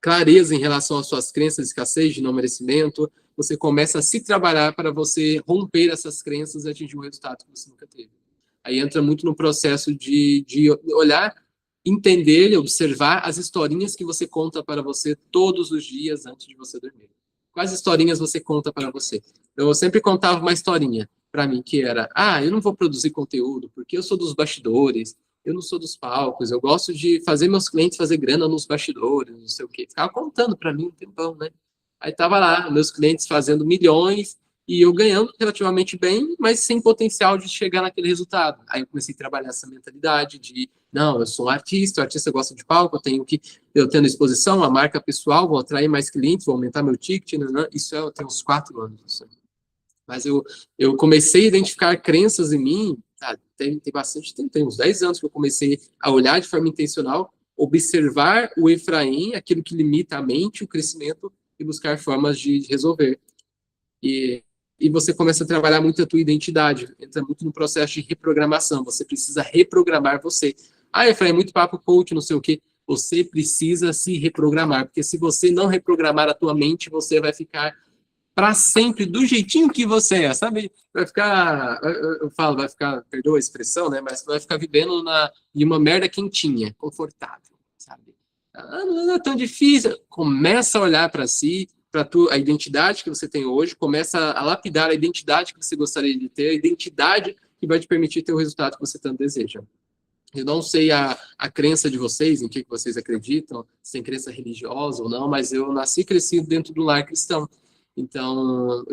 clareza em relação às suas crenças de escassez, de não merecimento, você começa a se trabalhar para você romper essas crenças e atingir um resultado que você nunca teve. Aí entra muito no processo de olhar, entender e observar as historinhas que você conta para você todos os dias antes de você dormir. Quais historinhas você conta para você? Eu sempre contava uma historinha para mim, que era, eu não vou produzir conteúdo porque eu sou dos bastidores, eu não sou dos palcos, eu gosto de fazer meus clientes fazer grana nos bastidores, não sei o quê. Ficava contando para mim um tempão, né? Aí tava lá, meus clientes fazendo milhões e eu ganhando relativamente bem, mas sem potencial de chegar naquele resultado. Aí eu comecei a trabalhar essa mentalidade de, não, eu sou um artista, o artista gosta de palco, eu tendo exposição, a marca pessoal, vou atrair mais clientes, vou aumentar meu ticket, né? Isso eu tenho uns 4 anos. Mas eu comecei a identificar crenças em mim, tem bastante tempo, tem uns 10 anos que eu comecei a olhar de forma intencional, observar o Efraim, aquilo que limita a mente, o crescimento, e buscar formas de resolver. E você começa a trabalhar muito a tua identidade, entra muito no processo de reprogramação, você precisa reprogramar você. Efraim, muito papo coach, não sei o quê. Você precisa se reprogramar, porque se você não reprogramar a tua mente, você vai ficar para sempre do jeitinho que você é, sabe? Vai ficar, eu falo, vai ficar, perdoa a expressão, né? Mas vai ficar vivendo em uma merda quentinha, confortável, sabe? Não é tão difícil. Começa a olhar para si, para a identidade que você tem hoje, começa a lapidar a identidade que você gostaria de ter, a identidade que vai te permitir ter o resultado que você tanto deseja. Eu não sei a crença de vocês, em que vocês acreditam, se tem crença religiosa ou não, mas eu nasci e cresci dentro do lar cristão. Então,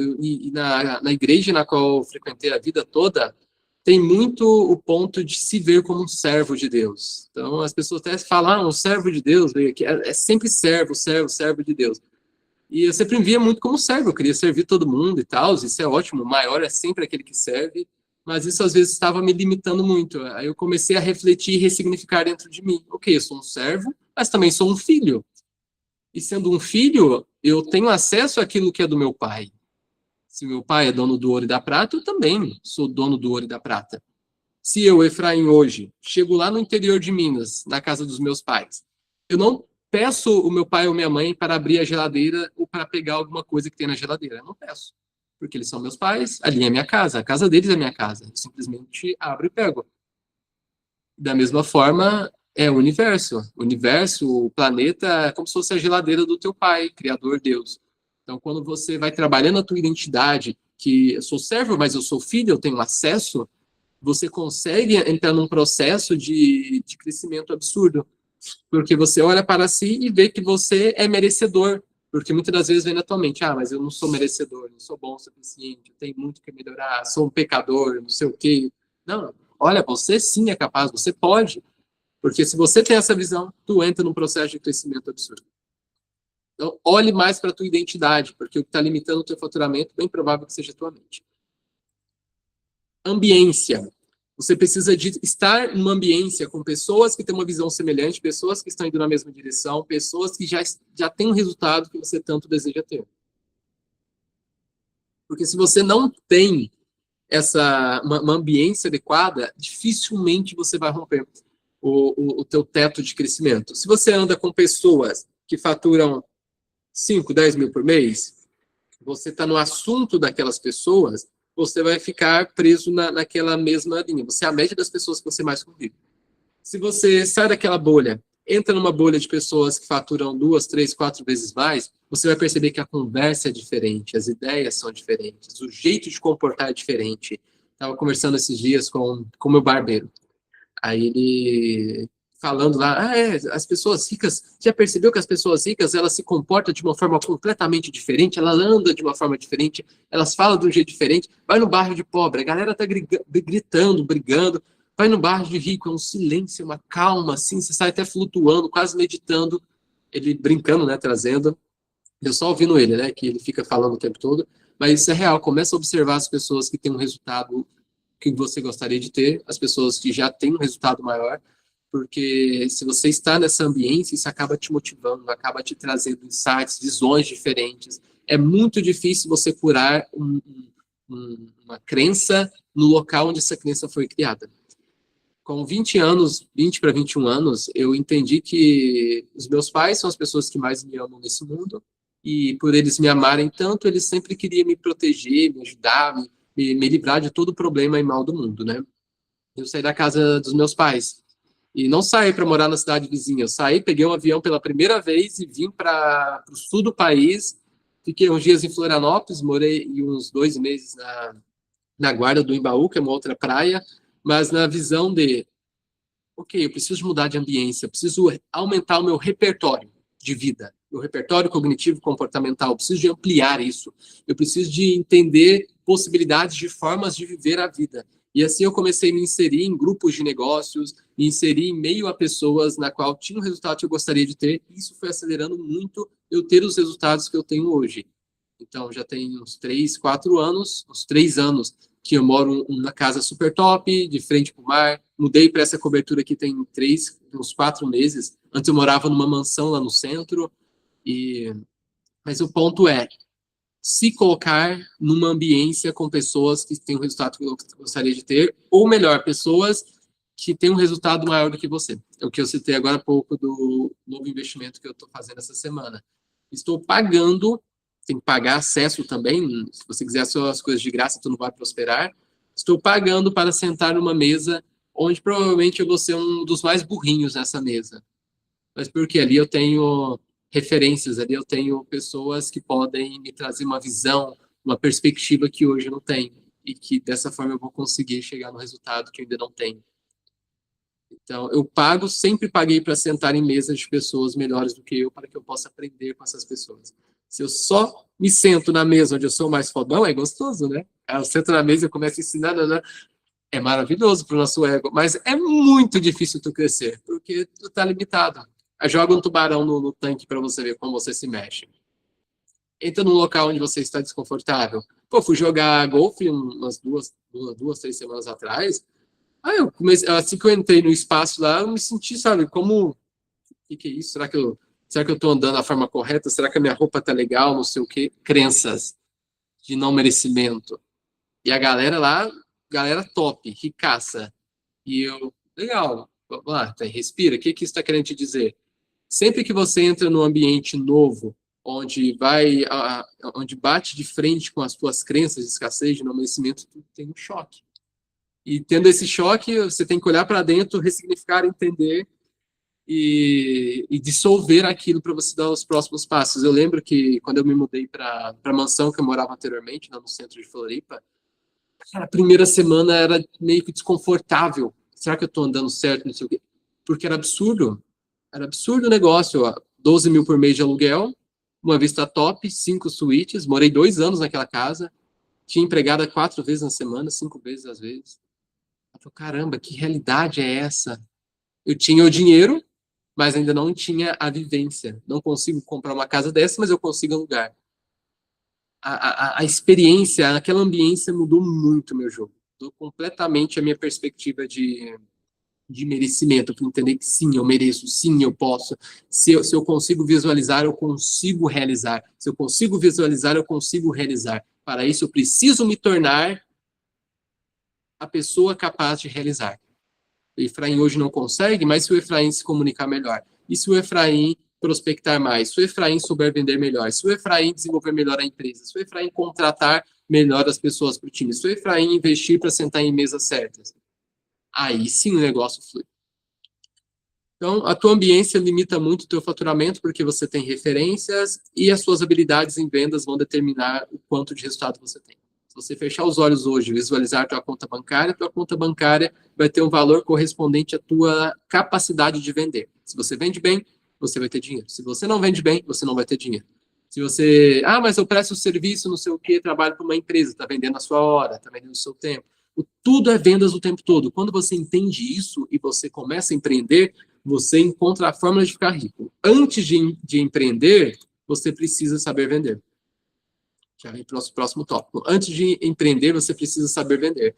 na igreja na qual eu frequentei a vida toda, tem muito o ponto de se ver como um servo de Deus. Então, as pessoas até falam, um servo de Deus, é sempre servo, servo, servo de Deus. E eu sempre me via muito como servo, eu queria servir todo mundo e tal, isso é ótimo, o maior é sempre aquele que serve, mas isso às vezes estava me limitando muito. Aí eu comecei a refletir e ressignificar dentro de mim. Ok, eu sou um servo, mas também sou um filho. E sendo um filho, eu tenho acesso àquilo que é do meu pai. Se meu pai é dono do ouro e da prata, eu também sou dono do ouro e da prata. Se eu, Efraim, hoje, chego lá no interior de Minas, na casa dos meus pais, eu não peço o meu pai ou minha mãe para abrir a geladeira ou para pegar alguma coisa que tem na geladeira. Eu não peço. Porque eles são meus pais, ali é minha casa, a casa deles é minha casa. Eu simplesmente abro e pego. Da mesma forma, é o universo. O universo, o planeta, é como se fosse a geladeira do teu pai, Criador Deus. Então, quando você vai trabalhando a tua identidade, que eu sou servo, mas eu sou filho, eu tenho acesso, você consegue entrar num processo de crescimento absurdo. Porque você olha para si e vê que você é merecedor. Porque muitas das vezes vem na tua mente, mas eu não sou merecedor, não sou bom o suficiente, eu tenho muito que melhorar, sou um pecador, não sei o quê. Não, olha, você sim é capaz, você pode. Porque se você tem essa visão, tu entra num processo de crescimento absurdo. Então, olhe mais para a tua identidade, porque o que está limitando o teu faturamento, bem provável que seja a tua mente. Ambiência. Você precisa de estar numa ambiência com pessoas que têm uma visão semelhante, pessoas que estão indo na mesma direção, pessoas que já têm um resultado que você tanto deseja ter. Porque se você não tem uma ambiência adequada, dificilmente você vai romper o teu teto de crescimento. Se você anda com pessoas que faturam 5, 10 mil por mês, você está no assunto daquelas pessoas, você vai ficar preso naquela mesma linha. Você é a média das pessoas que você mais convive. Se você sai daquela bolha, entra numa bolha de pessoas que faturam 2, 3, 4 vezes mais, você vai perceber que a conversa é diferente, as ideias são diferentes, o jeito de comportar é diferente. Estava conversando esses dias com o meu barbeiro. Aí ele falando lá, as pessoas ricas, já percebeu que as pessoas ricas, elas se comportam de uma forma completamente diferente, ela anda de uma forma diferente, elas falam de um jeito diferente, vai no bairro de pobre, a galera tá gritando, brigando, vai no bairro de rico, é um silêncio, uma calma, assim, você sai até flutuando, quase meditando, ele brincando, né, trazendo, eu só ouvindo ele, né, que ele fica falando o tempo todo, mas isso é real, começa a observar as pessoas que têm um resultado que você gostaria de ter, as pessoas que já têm um resultado maior, porque se você está nessa ambiência, isso acaba te motivando, acaba te trazendo insights, visões diferentes. É muito difícil você curar uma crença no local onde essa crença foi criada. Com 20 anos, 20 para 21 anos, eu entendi que os meus pais são as pessoas que mais me amam nesse mundo, e por eles me amarem tanto, eles sempre queriam me proteger, me ajudar, me livrar de todo o problema e mal do mundo, né? Eu saí da casa dos meus pais e não saí para morar na cidade vizinha. Eu saí, peguei um avião pela primeira vez e vim para o sul do país. Fiquei uns dias em Florianópolis, morei uns 2 meses na Guarda do Embaú, que é uma outra praia, mas na visão de, ok, eu preciso mudar de ambiência, eu preciso aumentar o meu repertório de vida, meu repertório cognitivo comportamental, eu preciso de ampliar isso, eu preciso de entender possibilidades de formas de viver a vida. E assim eu comecei a me inserir em grupos de negócios, me inserir em meio a pessoas na qual tinha um resultado que eu gostaria de ter, e isso foi acelerando muito eu ter os resultados que eu tenho hoje. Então, já tem uns 3, 4 anos, uns 3 anos, que eu moro numa casa super top, de frente para o mar. Mudei para essa cobertura aqui tem uns 4 meses. Antes eu morava numa mansão lá no centro. Mas o ponto é, se colocar numa ambiência com pessoas que têm o resultado que eu gostaria de ter, ou melhor, pessoas que têm um resultado maior do que você. É o que eu citei agora há pouco do novo investimento que eu estou fazendo essa semana. Estou pagando, tem que pagar acesso também, se você quiser as coisas de graça, tu não vai prosperar. Estou pagando para sentar numa mesa onde provavelmente eu vou ser um dos mais burrinhos nessa mesa. Mas porque ali eu tenho referências, ali eu tenho pessoas que podem me trazer uma visão, uma perspectiva que hoje eu não tenho. E que dessa forma eu vou conseguir chegar no resultado que eu ainda não tenho. Então, eu sempre paguei para sentar em mesas de pessoas melhores do que eu, para que eu possa aprender com essas pessoas. Se eu só me sento na mesa onde eu sou mais fodão, é gostoso, né? Eu sento na mesa e começo a ensinar, é maravilhoso para o nosso ego, mas é muito difícil tu crescer, porque tu tá limitado. Joga um tubarão no tanque para você ver como você se mexe. Entra num local onde você está desconfortável. Pô, fui jogar golfe umas 3 semanas atrás. Aí eu comecei, assim que eu entrei no espaço lá, eu me senti, sabe, como... O que é isso? Será que eu tô andando da forma correta? Será que a minha roupa tá legal? Não sei o quê. Crenças de não merecimento. E a galera lá, galera top, ricaça. E eu, legal, vamos lá, respira. O que isso está querendo te dizer? Sempre que você entra num ambiente novo, onde bate de frente com as tuas crenças de escassez, de não merecimento, tu tem um choque. E tendo esse choque, você tem que olhar para dentro, ressignificar, entender e dissolver aquilo para você dar os próximos passos. Eu lembro que quando eu me mudei para a mansão que eu morava anteriormente, lá no centro de Floripa, a primeira semana era meio que desconfortável. Será que eu estou andando certo? Não sei o quê. Porque era absurdo. Era absurdo o negócio. 12 mil por mês de aluguel, uma vista top, 5 suítes. Morei 2 anos naquela casa. Tinha empregada 4 vezes na semana, 5 vezes às vezes. Eu falei, caramba, que realidade é essa? Eu tinha o dinheiro, mas ainda não tinha a vivência. Não consigo comprar uma casa dessa, mas eu consigo alugar. A experiência, aquela ambiência mudou muito o meu jogo. Mudou completamente a minha perspectiva de merecimento, para entender que sim, eu mereço, sim, eu posso. Se eu consigo visualizar, eu consigo realizar. Se eu consigo visualizar, eu consigo realizar. Para isso, eu preciso me tornar a pessoa capaz de realizar. O Efraim hoje não consegue, mas se o Efraim se comunicar melhor, e se o Efraim prospectar mais, se o Efraim souber vender melhor, se o Efraim desenvolver melhor a empresa, se o Efraim contratar melhor as pessoas para o time, se o Efraim investir para sentar em mesas certas, aí sim o negócio flui. Então, a tua ambiência limita muito o teu faturamento, porque você tem referências e as suas habilidades em vendas vão determinar o quanto de resultado você tem. Se você fechar os olhos hoje e visualizar tua conta bancária vai ter um valor correspondente à tua capacidade de vender. Se você vende bem, você vai ter dinheiro. Se você não vende bem, você não vai ter dinheiro. Se você, mas eu presto serviço, não sei o quê, trabalho para uma empresa, está vendendo a sua hora, está vendendo o seu tempo. Tudo é vendas o tempo todo. Quando você entende isso e você começa a empreender, você encontra a fórmula de ficar rico. Antes de empreender, você precisa saber vender. Já vem para o nosso próximo tópico. Antes de empreender, você precisa saber vender.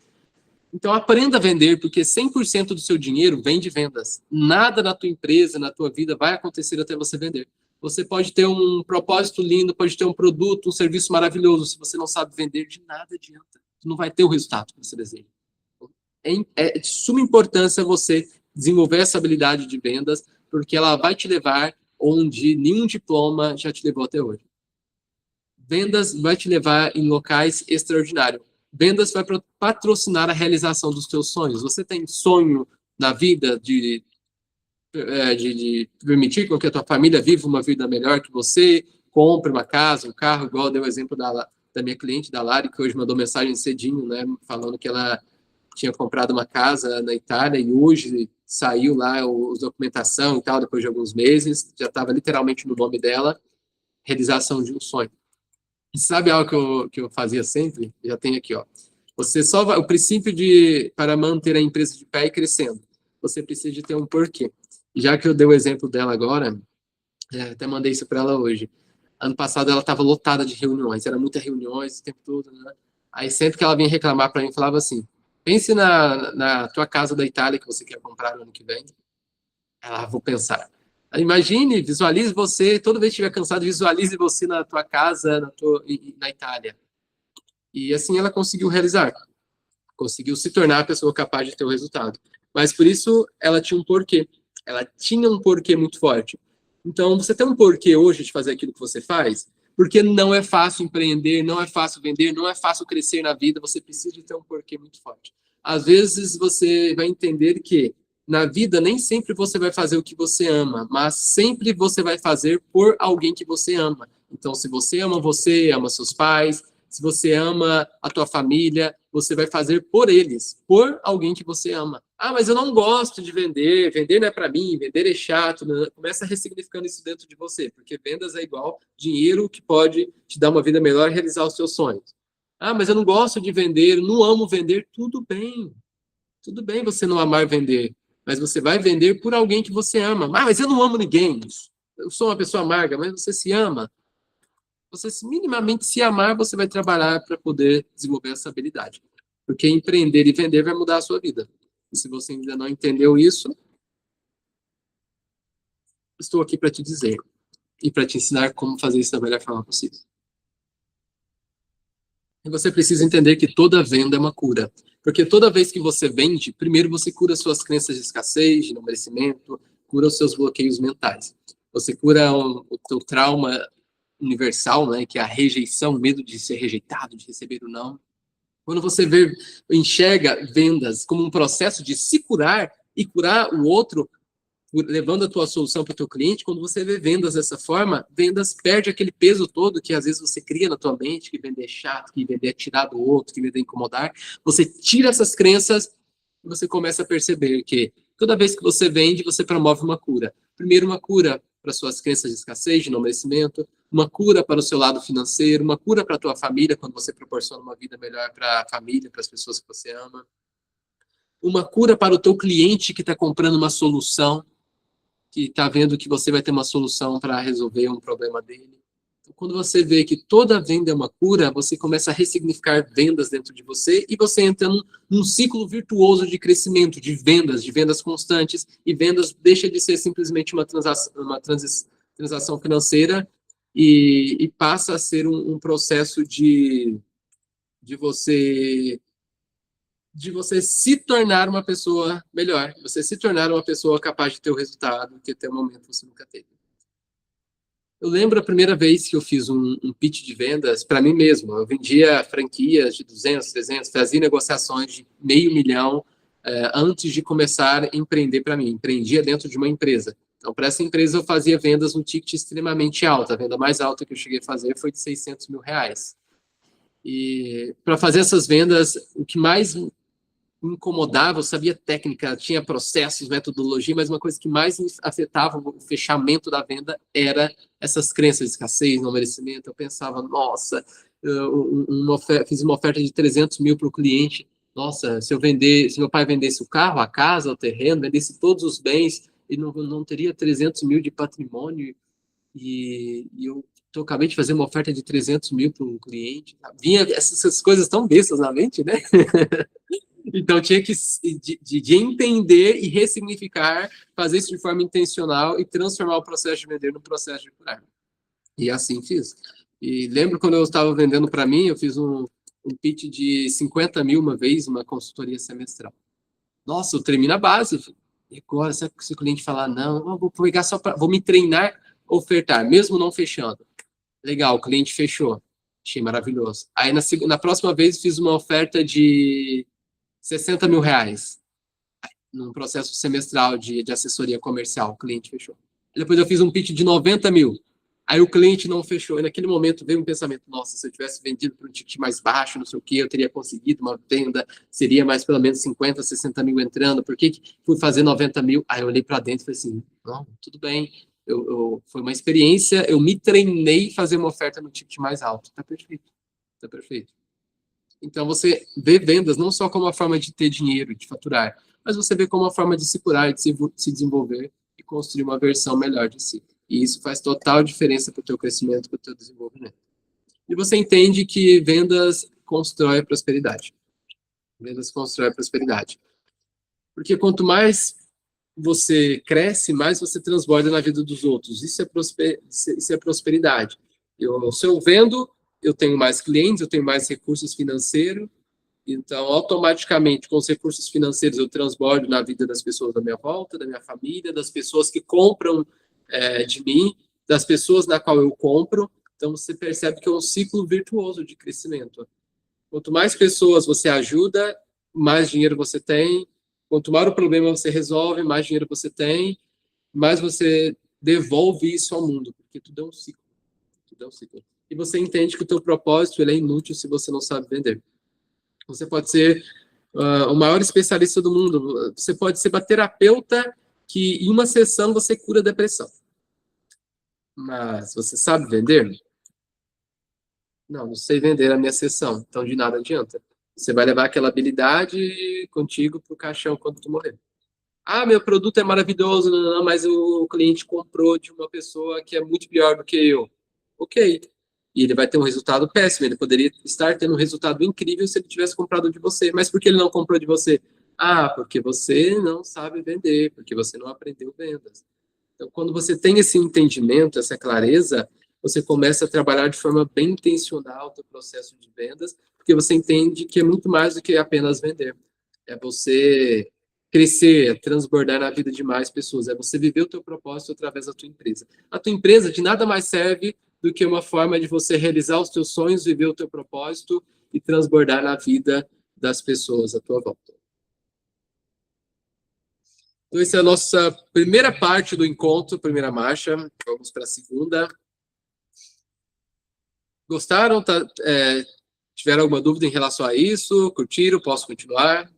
Então, aprenda a vender, porque 100% do seu dinheiro vem de vendas. Nada na tua empresa, na tua vida, vai acontecer até você vender. Você pode ter um propósito lindo, pode ter um produto, um serviço maravilhoso. Se você não sabe vender, de nada adianta. Você não vai ter o resultado que você deseja. É de suma importância você desenvolver essa habilidade de vendas, porque ela vai te levar onde nenhum diploma já te levou até hoje. Vendas vai te levar em locais extraordinários. Vendas vai patrocinar a realização dos teus sonhos. Você tem sonho na vida de permitir que a tua família viva uma vida melhor, que você compre uma casa, um carro, igual deu o exemplo da minha cliente, da Lari, que hoje mandou mensagem cedinho, né, falando que ela tinha comprado uma casa na Itália e hoje saiu lá a documentação e tal, depois de alguns meses, já estava literalmente no nome dela, realização de um sonho. E sabe algo que eu fazia sempre? Já tem aqui, ó. Você só vai, o princípio para manter a empresa de pé e crescendo, você precisa de ter um porquê. Já que eu dei o exemplo dela agora, até mandei isso para ela hoje. Ano passado ela estava lotada de reuniões, era muitas reuniões o tempo todo, né? Aí sempre que ela vinha reclamar para mim, falava assim: pense na tua casa da Itália que você quer comprar no ano que vem. Ela, vou pensar. Imagine, visualize você, toda vez que estiver cansado, visualize você na tua casa, na Itália. E assim ela conseguiu realizar, conseguiu se tornar a pessoa capaz de ter o resultado. Mas por isso ela tinha um porquê. Ela tinha um porquê muito forte. Então, você tem um porquê hoje de fazer aquilo que você faz, porque não é fácil empreender, não é fácil vender, não é fácil crescer na vida, você precisa de ter um porquê muito forte. Às vezes você vai entender que na vida nem sempre você vai fazer o que você ama, mas sempre você vai fazer por alguém que você ama. Então, se você ama seus pais, se você ama a tua família, você vai fazer por eles, por alguém que você ama. Ah, mas eu não gosto de vender, vender não é para mim, vender é chato. Né? Começa ressignificando isso dentro de você, porque vendas é igual dinheiro que pode te dar uma vida melhor e realizar os seus sonhos. Ah, mas eu não gosto de vender, não amo vender. Tudo bem você não amar vender, mas você vai vender por alguém que você ama. Ah, mas eu não amo ninguém. Eu sou uma pessoa amarga, mas você se ama. Você minimamente se amar, você vai trabalhar para poder desenvolver essa habilidade. Porque empreender e vender vai mudar a sua vida. E se você ainda não entendeu isso, estou aqui para te dizer e para te ensinar como fazer isso da melhor forma possível. E você precisa entender que toda venda é uma cura. Porque toda vez que você vende, primeiro você cura suas crenças de escassez, de não merecimento, cura os seus bloqueios mentais. Você cura o teu trauma universal, né, que é a rejeição, o medo de ser rejeitado, de receber o não. Quando você enxerga vendas como um processo de se curar e curar o outro, levando a tua solução para o teu cliente, quando você vê vendas dessa forma, vendas perde aquele peso todo que às vezes você cria na tua mente, que vender é chato, que vender é tirar do outro, que vender é incomodar. Você tira essas crenças e você começa a perceber que toda vez que você vende, você promove uma cura. Primeiro, uma cura para suas crenças de escassez, de não merecimento, uma cura para o seu lado financeiro, uma cura para a tua família, quando você proporciona uma vida melhor para a família, para as pessoas que você ama. Uma cura para o teu cliente que está comprando uma solução, que está vendo que você vai ter uma solução para resolver um problema dele. Então, quando você vê que toda venda é uma cura, você começa a ressignificar vendas dentro de você e você entra num ciclo virtuoso de crescimento, de vendas constantes, e vendas deixa de ser simplesmente uma transação financeira e passa a ser um processo de você se tornar uma pessoa melhor, você se tornar uma pessoa capaz de ter o resultado que até o momento você nunca teve. Eu lembro a primeira vez que eu fiz um pitch de vendas para mim mesmo. Eu vendia franquias de 200, 300, fazia negociações de $500.000 antes de começar a empreender para mim. Empreendia dentro de uma empresa. Então, para essa empresa, eu fazia vendas num ticket extremamente alto. A venda mais alta que eu cheguei a fazer foi de R$600 mil. E para fazer essas vendas, o que mais me incomodava, eu sabia técnica, tinha processos, metodologia, mas uma coisa que mais me afetava o fechamento da venda era essas crenças de escassez, não merecimento. Eu pensava, nossa, fiz uma oferta de 300 mil para o cliente, nossa, se meu pai vendesse o carro, a casa, o terreno, vendesse todos os bens, ele não teria 300 mil de patrimônio, e eu acabei de fazer uma oferta de 300 mil para um cliente. Vinha essas coisas tão bestas na mente, né? Então, tinha que de entender e ressignificar, fazer isso de forma intencional e transformar o processo de vender no processo de curar. E assim fiz. E lembro quando eu estava vendendo para mim, eu fiz um pitch de 50 mil uma vez, uma consultoria semestral. Nossa, eu tremi na base. E agora, se o cliente falar, não, eu vou pegar vou me treinar a ofertar, mesmo não fechando. Legal, o cliente fechou. Achei maravilhoso. Aí, na próxima vez, fiz uma oferta de R$60 mil, num processo semestral de assessoria comercial, o cliente fechou. Depois eu fiz um pitch de 90 mil, aí o cliente não fechou, e naquele momento veio um pensamento, nossa, se eu tivesse vendido para um ticket mais baixo, não sei o que, eu teria conseguido uma venda, seria mais pelo menos 50, 60 mil entrando, por que fui fazer 90 mil? Aí eu olhei para dentro e falei assim, não, tudo bem, foi uma experiência, eu me treinei fazer uma oferta no ticket mais alto, tá perfeito, tá perfeito. Então, você vê vendas não só como uma forma de ter dinheiro, de faturar, mas você vê como uma forma de se curar, de se desenvolver e construir uma versão melhor de si. E isso faz total diferença para o teu crescimento, para o teu desenvolvimento. E você entende que vendas constrói prosperidade. Vendas constrói prosperidade. Porque quanto mais você cresce, mais você transborda na vida dos outros. Isso é prosperidade. Se eu vendo, eu tenho mais clientes, eu tenho mais recursos financeiros, então, automaticamente, com os recursos financeiros, eu transbordo na vida das pessoas da minha volta, da minha família, das pessoas que compram de mim, das pessoas na qual eu compro. Então, você percebe que é um ciclo virtuoso de crescimento. Quanto mais pessoas você ajuda, mais dinheiro você tem. Quanto maior o problema você resolve, mais dinheiro você tem, mais você devolve isso ao mundo, porque tudo é um ciclo. Tudo é um ciclo. E você entende que o teu propósito ele é inútil se você não sabe vender. Você pode ser o maior especialista do mundo. Você pode ser uma terapeuta que em uma sessão você cura a depressão. Mas você sabe vender? Não sei vender a minha sessão. Então de nada adianta. Você vai levar aquela habilidade contigo para o caixão quando tu morrer. Ah, meu produto é maravilhoso, não, mas o cliente comprou de uma pessoa que é muito pior do que eu. Ok. E ele vai ter um resultado péssimo. Ele poderia estar tendo um resultado incrível se ele tivesse comprado de você. Mas por que ele não comprou de você? Ah, porque você não sabe vender, porque você não aprendeu vendas. Então, quando você tem esse entendimento, essa clareza, você começa a trabalhar de forma bem intencional o teu processo de vendas, porque você entende que é muito mais do que apenas vender. É você crescer, é transbordar na vida de mais pessoas, é você viver o teu propósito através da tua empresa. A tua empresa de nada mais serve do que uma forma de você realizar os teus sonhos, viver o teu propósito e transbordar na vida das pessoas à tua volta. Então, essa é a nossa primeira parte do encontro, primeira marcha. Vamos para a segunda. Gostaram? Tiveram alguma dúvida em relação a isso? Curtiram? Posso continuar?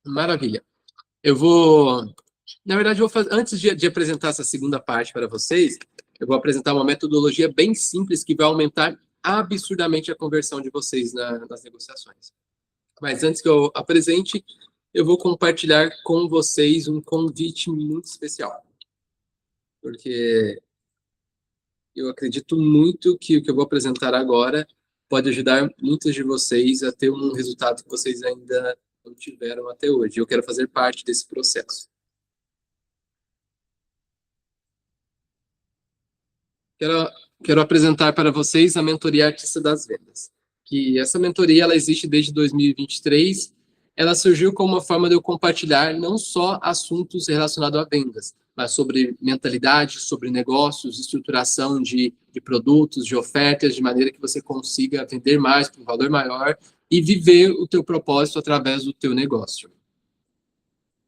Maravilha. Na verdade, antes de apresentar essa segunda parte para vocês, eu vou apresentar uma metodologia bem simples que vai aumentar absurdamente a conversão de vocês nas negociações. Mas antes que eu apresente, eu vou compartilhar com vocês um convite muito especial. Porque eu acredito muito que o que eu vou apresentar agora pode ajudar muitos de vocês a ter um resultado que vocês ainda não tiveram até hoje. Eu quero fazer parte desse processo. Quero apresentar para vocês a mentoria Artista das Vendas. Que essa mentoria ela existe desde 2023. Ela surgiu como uma forma de eu compartilhar não só assuntos relacionados a vendas, mas sobre mentalidade, sobre negócios, estruturação de produtos, de ofertas, de maneira que você consiga vender mais por um valor maior e viver o teu propósito através do teu negócio.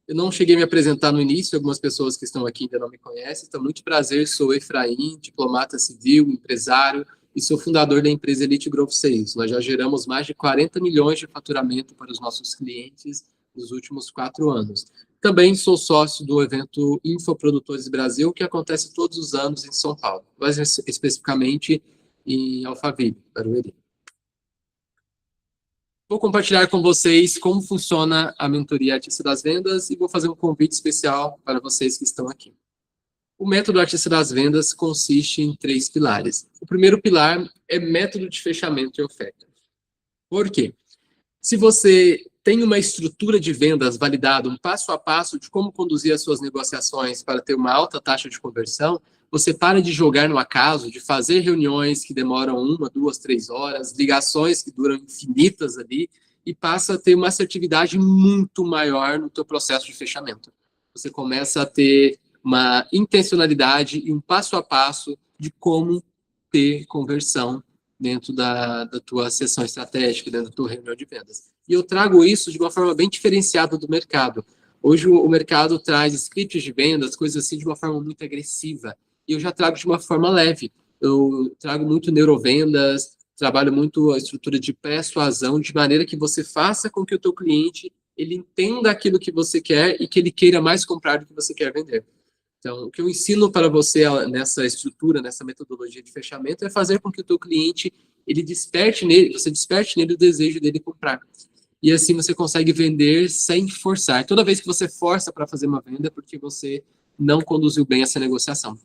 Eu não cheguei a me apresentar no início, algumas pessoas que estão aqui ainda não me conhecem. Então, muito prazer, sou Efraim, diplomata civil, empresário e sou fundador da empresa Elite Growth Sales. Nós já geramos mais de 40 milhões de faturamento para os nossos clientes nos últimos 4 anos. Também sou sócio do evento Infoprodutores Brasil, que acontece todos os anos em São Paulo, mais especificamente em Alphaville, Barueri. Vou compartilhar com vocês como funciona a mentoria Artista das Vendas e vou fazer um convite especial para vocês que estão aqui. O método Artista das Vendas consiste em 3 pilares. O primeiro pilar é método de fechamento e oferta. Por quê? Se você tem uma estrutura de vendas validada, um passo a passo de como conduzir as suas negociações para ter uma alta taxa de conversão, você para de jogar no acaso, de fazer reuniões que demoram 1, 2, 3 horas, ligações que duram infinitas ali, e passa a ter uma assertividade muito maior no teu processo de fechamento. Você começa a ter uma intencionalidade e um passo a passo de como ter conversão dentro da tua sessão estratégica, dentro da tua reunião de vendas. E eu trago isso de uma forma bem diferenciada do mercado. Hoje o mercado traz scripts de vendas, coisas assim, de uma forma muito agressiva. E eu já trago de uma forma leve. Eu trago muito neurovendas, trabalho muito a estrutura de persuasão, de maneira que você faça com que o teu cliente ele entenda aquilo que você quer e que ele queira mais comprar do que você quer vender. Então, o que eu ensino para você nessa estrutura, nessa metodologia de fechamento, é fazer com que o teu cliente, você desperte nele o desejo dele comprar. E assim você consegue vender sem forçar. Toda vez que você força para fazer uma venda, é porque você não conduziu bem essa negociação.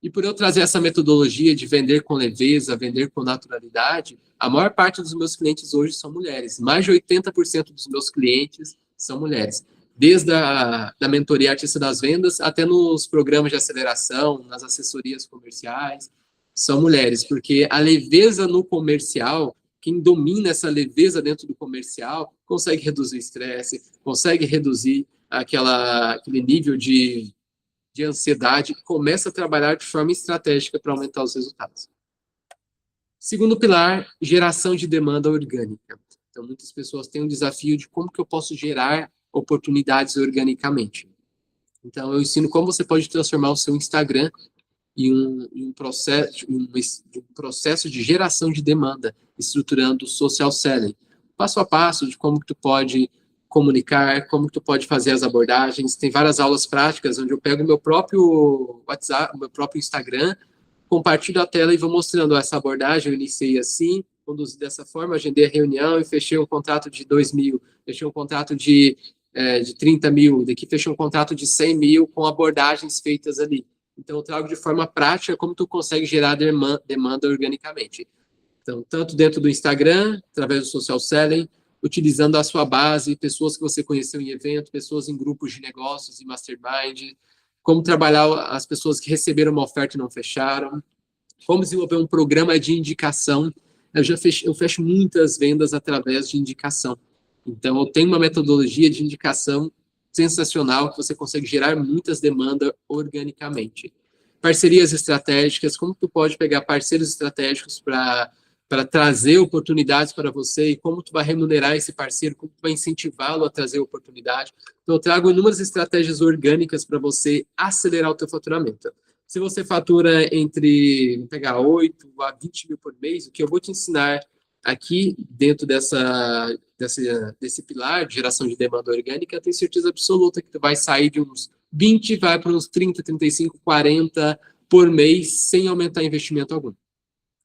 E por eu trazer essa metodologia de vender com leveza, vender com naturalidade, a maior parte dos meus clientes hoje são mulheres. Mais de 80% dos meus clientes são mulheres. Desde da mentoria Artista das Vendas até nos programas de aceleração, nas assessorias comerciais, são mulheres, porque a leveza no comercial, quem domina essa leveza dentro do comercial, consegue reduzir o estresse, consegue reduzir aquele nível de ansiedade, começa a trabalhar de forma estratégica para aumentar os resultados. Segundo pilar, geração de demanda orgânica. Então, muitas pessoas têm um desafio de como que eu posso gerar oportunidades organicamente. Então, eu ensino como você pode transformar o seu Instagram em um processo de geração de demanda, estruturando social selling. Passo a passo de como que tu pode comunicar, como que tu pode fazer as abordagens. Tem várias aulas práticas onde eu pego o meu próprio WhatsApp, o meu próprio Instagram, compartilho a tela e vou mostrando essa abordagem. Eu iniciei assim, conduzi dessa forma, agendei a reunião e fechei um contrato de 2 mil, fechei um contrato de 30 mil, daqui fechei um contrato de 100 mil com abordagens feitas ali. Então, eu trago de forma prática como tu consegue gerar demanda organicamente. Então, tanto dentro do Instagram, através do social selling, utilizando a sua base, pessoas que você conheceu em evento, pessoas em grupos de negócios e mastermind, como trabalhar as pessoas que receberam uma oferta e não fecharam, como desenvolver um programa de indicação. Eu fecho muitas vendas através de indicação. Então, eu tenho uma metodologia de indicação sensacional que você consegue gerar muitas demandas organicamente. Parcerias estratégicas, como tu pode pegar parceiros estratégicos para trazer oportunidades para você e como tu vai remunerar esse parceiro, como tu vai incentivá-lo a trazer oportunidade. Então, eu trago inúmeras estratégias orgânicas para você acelerar o teu faturamento. Se você fatura entre, vamos pegar 8 a 20 mil por mês, o que eu vou te ensinar aqui, dentro desse pilar de geração de demanda orgânica, eu tenho certeza absoluta que tu vai sair de uns 20, vai para uns 30, 35, 40 por mês, sem aumentar investimento algum.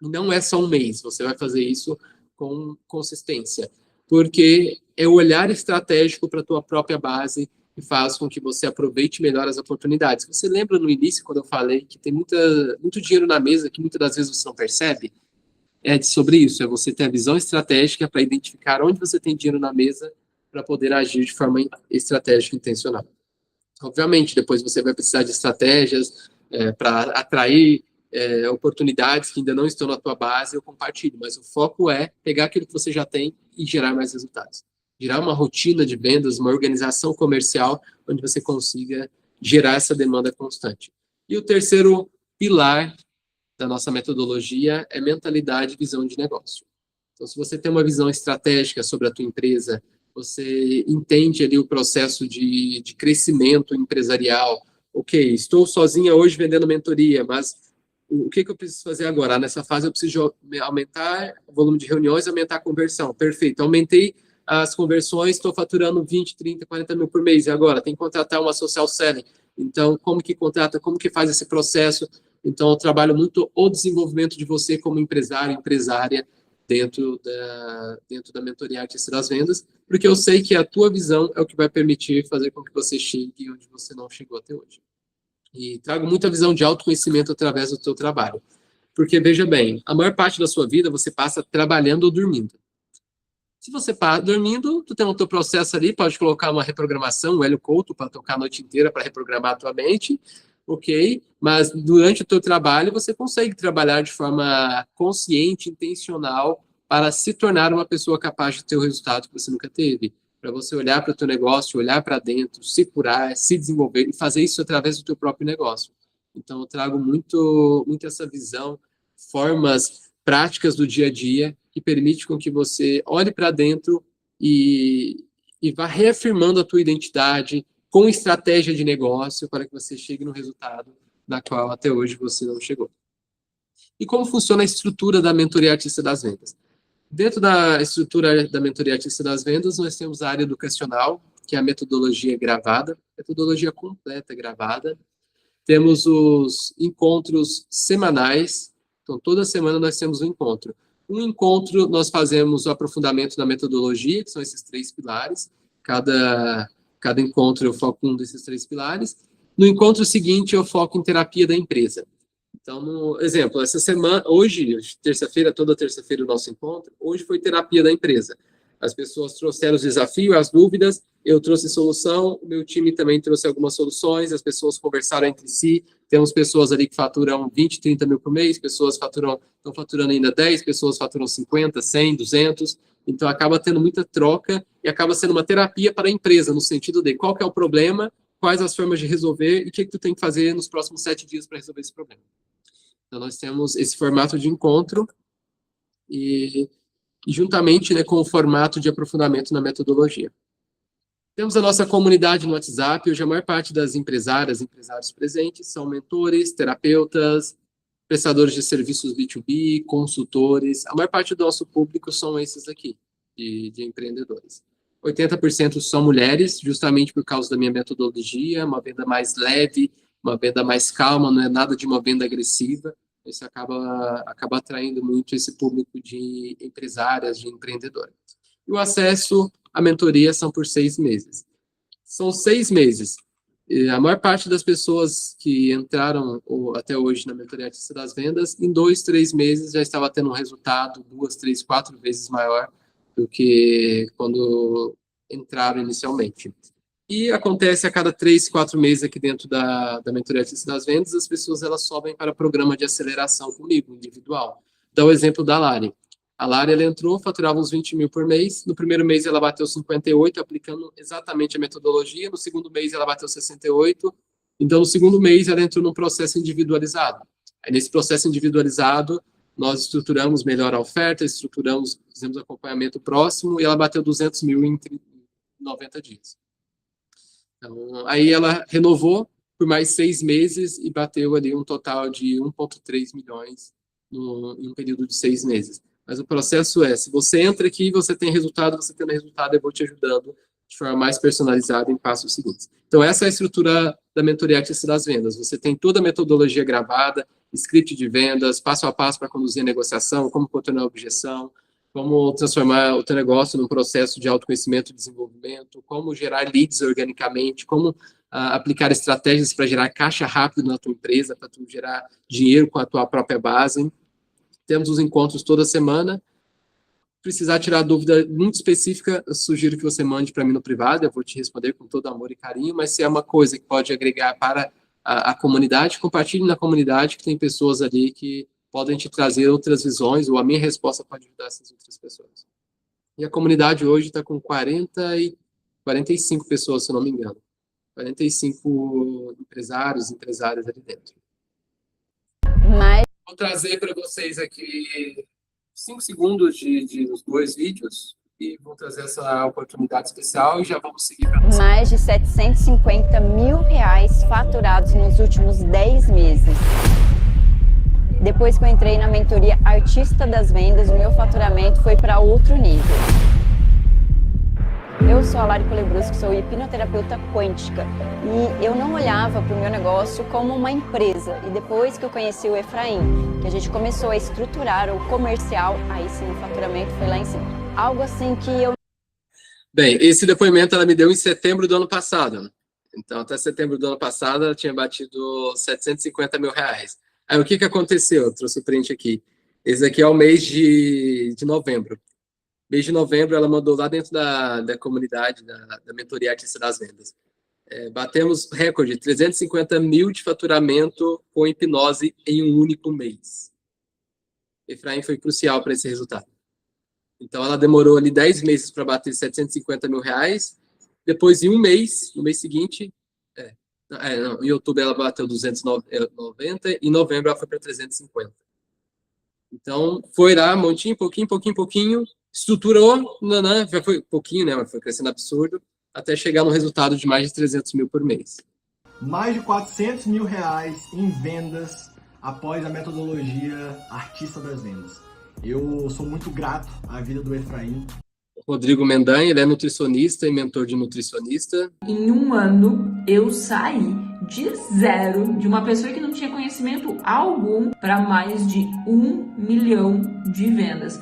Não é só um mês, você vai fazer isso com consistência, porque é o olhar estratégico para a tua própria base que faz com que você aproveite melhor as oportunidades. Você lembra no início, quando eu falei que tem muito dinheiro na mesa que muitas das vezes você não percebe? É sobre isso, é você ter a visão estratégica para identificar onde você tem dinheiro na mesa para poder agir de forma estratégica e intencional. Obviamente, depois você vai precisar de estratégias para atrair oportunidades que ainda não estão na tua base, eu compartilho, mas o foco é pegar aquilo que você já tem e gerar mais resultados. Gerar uma rotina de vendas, uma organização comercial, onde você consiga gerar essa demanda constante. E o terceiro pilar da nossa metodologia é mentalidade e visão de negócio. Então, se você tem uma visão estratégica sobre a tua empresa, você entende ali o processo de crescimento empresarial. Ok, estou sozinha hoje vendendo mentoria, mas o que eu preciso fazer agora? Nessa fase eu preciso aumentar o volume de reuniões, aumentar a conversão. Perfeito, aumentei as conversões, estou faturando 20, 30, 40 mil por mês. E agora, tem que contratar uma social selling. Então, como que contrata, como que faz esse processo? Então, eu trabalho muito o desenvolvimento de você como empresário, empresária, dentro da mentoria Artista das Vendas, porque eu sei que a tua visão é o que vai permitir fazer com que você chegue onde você não chegou até hoje. E trago muita visão de autoconhecimento através do teu trabalho. Porque, veja bem, a maior parte da sua vida você passa trabalhando ou dormindo. Se você passa dormindo, tu tem o teu processo ali, pode colocar uma reprogramação, um Hélio Couto, para tocar a noite inteira, para reprogramar a tua mente, ok? Mas durante o teu trabalho, você consegue trabalhar de forma consciente, intencional, para se tornar uma pessoa capaz de ter o resultado que você nunca teve. Para você olhar para o teu negócio, olhar para dentro, se curar, se desenvolver e fazer isso através do teu próprio negócio. Então, eu trago muito essa visão, formas práticas do dia a dia que permite com que você olhe para dentro e vá reafirmando a tua identidade com estratégia de negócio para que você chegue no resultado na qual até hoje você não chegou. E como funciona a estrutura da mentoria Artista das Vendas? Dentro da estrutura da mentoria Artista das Vendas, nós temos a área educacional, que é a metodologia gravada, metodologia completa gravada. Temos os encontros semanais, então toda semana nós temos um encontro. Um encontro nós fazemos o aprofundamento da metodologia, que são esses 3 pilares. Cada encontro eu foco um desses 3 pilares. No encontro seguinte, eu foco em terapia da empresa. Então, no exemplo, essa semana, hoje, terça-feira, toda terça-feira o nosso encontro, hoje foi terapia da empresa. As pessoas trouxeram os desafios, as dúvidas, eu trouxe solução, o meu time também trouxe algumas soluções, as pessoas conversaram entre si, temos pessoas ali que faturam 20, 30 mil por mês, pessoas estão faturando ainda 10, pessoas faturam 50, 100, 200, então acaba tendo muita troca e acaba sendo uma terapia para a empresa, no sentido de qual que é o problema, quais as formas de resolver e o que tu tem que fazer nos próximos 7 dias para resolver esse problema. Então, nós temos esse formato de encontro e juntamente, né, com o formato de aprofundamento na metodologia. Temos a nossa comunidade no WhatsApp. Hoje a maior parte das empresários presentes são mentores, terapeutas, prestadores de serviços B2B, consultores. A maior parte do nosso público são esses aqui, de empreendedores. 80% são mulheres, justamente por causa da minha metodologia, uma venda mais leve, uma venda mais calma, não é nada de uma venda agressiva. Isso acaba atraindo muito esse público de empresárias, de empreendedores. E o acesso à mentoria são por 6 meses. São 6 meses. E a maior parte das pessoas que entraram até hoje na mentoria Artista das Vendas, em 2, 3 meses já estava tendo um resultado 2, 3, 4 vezes maior do que quando entraram inicialmente. E acontece a cada 3, 4 meses aqui dentro da mentoria Artista das Vendas, as pessoas elas sobem para programa de aceleração comigo, individual. Dá o exemplo da Lari. A Lari, ela entrou, faturava uns 20 mil por mês. No primeiro mês, ela bateu 58, aplicando exatamente a metodologia. No segundo mês, ela bateu 68. Então, no segundo mês, ela entrou num processo individualizado. Aí, nesse processo individualizado, nós estruturamos melhor a oferta, fizemos acompanhamento próximo, e ela bateu 200 mil em 90 dias. Então, aí ela renovou por mais 6 meses e bateu ali um total de 1,3 milhões em um período de 6 meses. Mas o processo se você entra aqui, você tem resultado, você tendo resultado, eu vou te ajudando de forma mais personalizada em passos seguintes. Então, essa é a estrutura da mentoria Artista das Vendas. Você tem toda a metodologia gravada, script de vendas, passo a passo para conduzir a negociação, como contornar a objeção, como transformar o teu negócio num processo de autoconhecimento e desenvolvimento, como gerar leads organicamente, como aplicar estratégias para gerar caixa rápido na tua empresa, para tu gerar dinheiro com a tua própria base. Temos os encontros toda semana. Precisar tirar dúvida muito específica, eu sugiro que você mande para mim no privado, eu vou te responder com todo amor e carinho, mas se é uma coisa que pode agregar para a comunidade, compartilhe na comunidade, que tem pessoas ali que podem te trazer outras visões, ou a minha resposta pode ajudar essas outras pessoas. E a comunidade hoje está com 45 pessoas, se eu não me engano. 45 empresárias ali dentro. Vou trazer para vocês aqui 5 segundos de os 2 vídeos e vou trazer essa oportunidade especial e já vamos seguir para você. Mais de 750 mil reais faturados nos últimos 10 meses. Depois que eu entrei na mentoria Artista das Vendas, o meu faturamento foi para outro nível. Eu sou a Lari Colebrusco, sou hipnoterapeuta quântica e eu não olhava para o meu negócio como uma empresa. E depois que eu conheci o Efraim, que a gente começou a estruturar o comercial, aí sim o faturamento foi lá em cima. Algo assim que eu... Bem, esse depoimento ela me deu em setembro do ano passado. Então, até setembro do ano passado, ela tinha batido 750 mil reais. Aí, o que aconteceu? Eu trouxe o print aqui. Esse aqui é o mês de novembro. Mês de novembro, ela mandou lá dentro da comunidade, da mentoria Artista das Vendas. Batemos recorde, 350 mil de faturamento com hipnose em um único mês. Efraim foi crucial para esse resultado. Então, ela demorou ali 10 meses para bater 750 mil reais. Depois, em um mês, no mês seguinte, em outubro ela bateu 290, e em novembro ela foi para 350. Então, foi lá, montinho, pouquinho, estruturou, já foi pouquinho, né, mas foi crescendo absurdo, até chegar no resultado de mais de 300 mil por mês. Mais de 400 mil reais em vendas após a metodologia Artista das Vendas. Eu sou muito grato à vida do Efraim. Rodrigo Mendanha, ele é nutricionista e mentor de nutricionista. Em um ano, eu saí de zero, de uma pessoa que não tinha conhecimento algum, para mais de 1 milhão de vendas.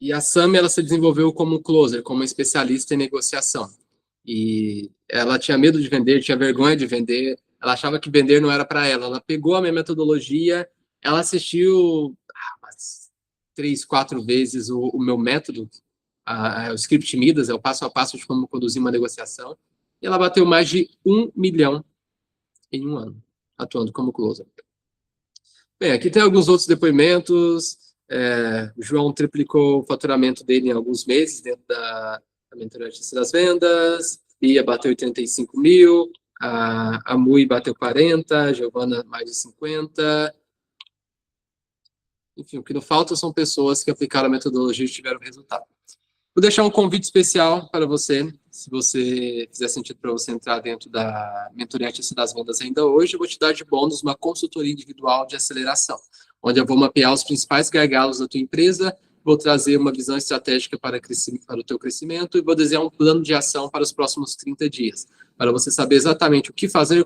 E a Sami, ela se desenvolveu como closer, como especialista em negociação. E ela tinha medo de vender, tinha vergonha de vender, ela achava que vender não era para ela. Ela pegou a minha metodologia, ela assistiu umas 3, 4 vezes o meu método, o Script Midas, é o passo a passo de como conduzir uma negociação, e ela bateu mais de 1 milhão em um ano, atuando como closer. Bem, aqui tem alguns outros depoimentos. O João triplicou o faturamento dele em alguns meses dentro da mentoria Artista das Vendas. Bia bateu 85 mil. A Mui bateu 40. A Giovana mais de 50. Enfim, o que não falta são pessoas que aplicaram a metodologia e tiveram resultado. Vou deixar um convite especial para você, se você fizer sentido para você entrar dentro da mentoria Artista das Vendas ainda hoje, eu vou te dar de bônus uma consultoria individual de aceleração, onde eu vou mapear os principais gargalos da tua empresa, vou trazer uma visão estratégica para o teu crescimento e vou desenhar um plano de ação para os próximos 30 dias, para você saber exatamente o que fazer,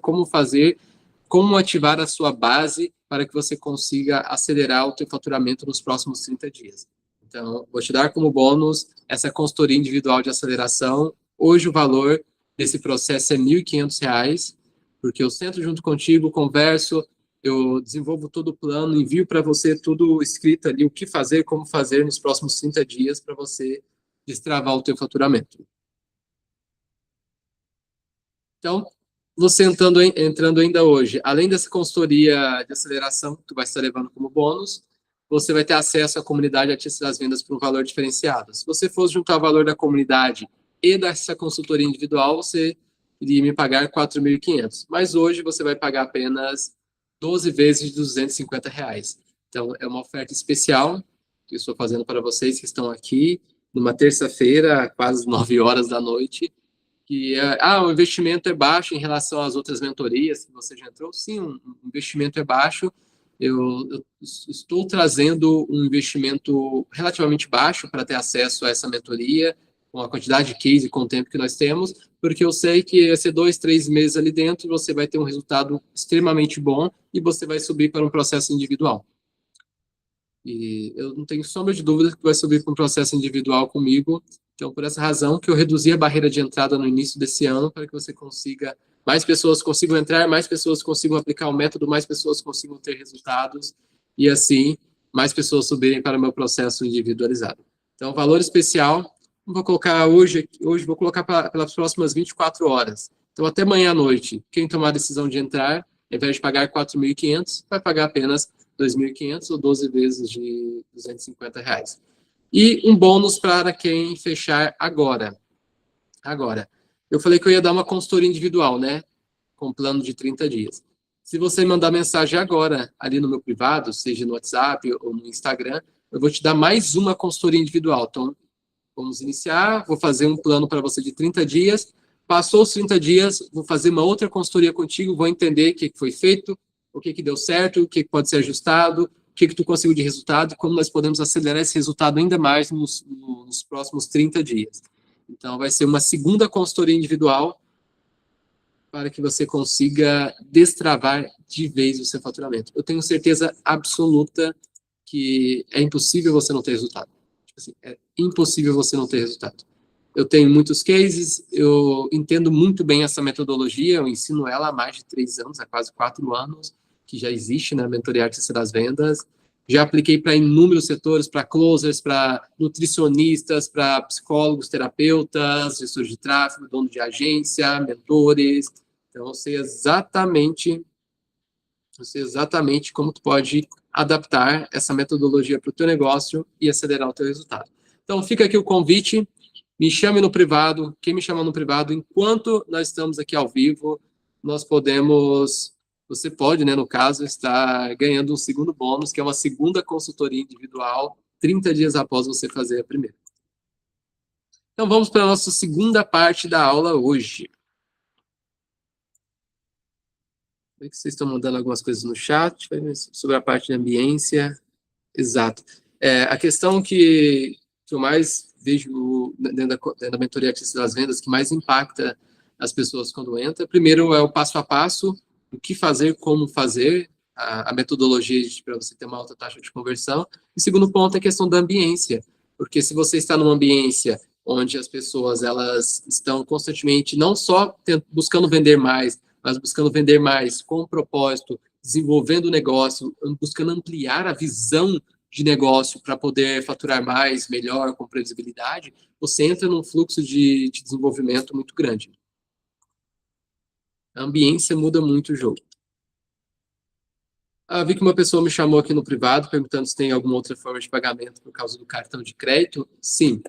como ativar a sua base para que você consiga acelerar o teu faturamento nos próximos 30 dias. Então, vou te dar como bônus essa consultoria individual de aceleração. Hoje o valor desse processo é R$ 1.500, porque eu sento junto contigo, converso, eu desenvolvo todo o plano, envio para você tudo escrito ali, o que fazer, como fazer nos próximos 30 dias para você destravar o teu faturamento. Então, você entrando ainda hoje, além dessa consultoria de aceleração que tu vai estar levando como bônus, você vai ter acesso à comunidade Artista das Vendas por um valor diferenciado. Se você fosse juntar o valor da comunidade e dessa consultoria individual, você iria me pagar R$ 4.500. Mas hoje você vai pagar apenas 12 vezes de R$ 250. Então, é uma oferta especial que eu estou fazendo para vocês que estão aqui numa terça-feira, quase 9 horas da noite, que o investimento é baixo em relação às outras mentorias que você já entrou. Sim, o investimento é baixo. Eu estou trazendo um investimento relativamente baixo para ter acesso a essa mentoria, com a quantidade de case e com o tempo que nós temos, porque eu sei que vai ser 2, 3 meses ali dentro, você vai ter um resultado extremamente bom e você vai subir para um processo individual. E eu não tenho sombra de dúvida que vai subir para um processo individual comigo. Então, por essa razão que eu reduzi a barreira de entrada no início desse ano, para que você consiga, mais pessoas consigam entrar, mais pessoas consigam aplicar o método, mais pessoas consigam ter resultados, e assim, mais pessoas subirem para o meu processo individualizado. Então, valor especial, vou colocar hoje vou colocar pelas próximas 24 horas. Então, até amanhã à noite, quem tomar a decisão de entrar, ao invés de pagar R$ 4.500, vai pagar apenas R$ 2.500 ou 12 vezes de R$ 250. E um bônus para quem fechar agora. Eu falei que eu ia dar uma consultoria individual, né? Com plano de 30 dias. Se você mandar mensagem agora, ali no meu privado, seja no WhatsApp ou no Instagram, eu vou te dar mais uma consultoria individual. Então, vamos iniciar, vou fazer um plano para você de 30 dias. Passou os 30 dias, vou fazer uma outra consultoria contigo, vou entender o que foi feito, o que deu certo, o que pode ser ajustado, o que tu conseguiu de resultado, como nós podemos acelerar esse resultado ainda mais nos próximos 30 dias. Então, vai ser uma segunda consultoria individual para que você consiga destravar de vez o seu faturamento. Eu tenho certeza absoluta que é impossível você não ter resultado. Tipo assim, é impossível você não ter resultado. Eu tenho muitos cases, eu entendo muito bem essa metodologia, eu ensino ela há mais de 3 anos, há quase 4 anos, que já existe na mentoria Artista das Vendas. Já apliquei para inúmeros setores, para closers, para nutricionistas, para psicólogos, terapeutas, gestores de tráfego, dono de agência, mentores. Então, eu sei exatamente como tu pode adaptar essa metodologia para o teu negócio e acelerar o teu resultado. Então, fica aqui o convite. Me chame no privado. Quem me chama no privado, enquanto nós estamos aqui ao vivo, você pode, né, no caso, estar ganhando um segundo bônus, que é uma segunda consultoria individual, 30 dias após você fazer a primeira. Então, vamos para a nossa segunda parte da aula hoje. Sei que vocês estão mandando algumas coisas no chat, sobre a parte de ambiência. Exato. A questão que eu mais vejo dentro da mentoria Artista das Vendas, que mais impacta as pessoas quando entram, primeiro é o passo a passo, o que fazer, como fazer, a metodologia para você ter uma alta taxa de conversão. E segundo ponto é a questão da ambiência, porque se você está numa ambiência onde as pessoas elas estão constantemente não só buscando vender mais, mas buscando vender mais com propósito, desenvolvendo o negócio, buscando ampliar a visão de negócio para poder faturar mais, melhor, com previsibilidade, você entra num fluxo de desenvolvimento muito grande. A ambiência muda muito o jogo. Vi que uma pessoa me chamou aqui no privado, perguntando se tem alguma outra forma de pagamento por causa do cartão de crédito. Sim.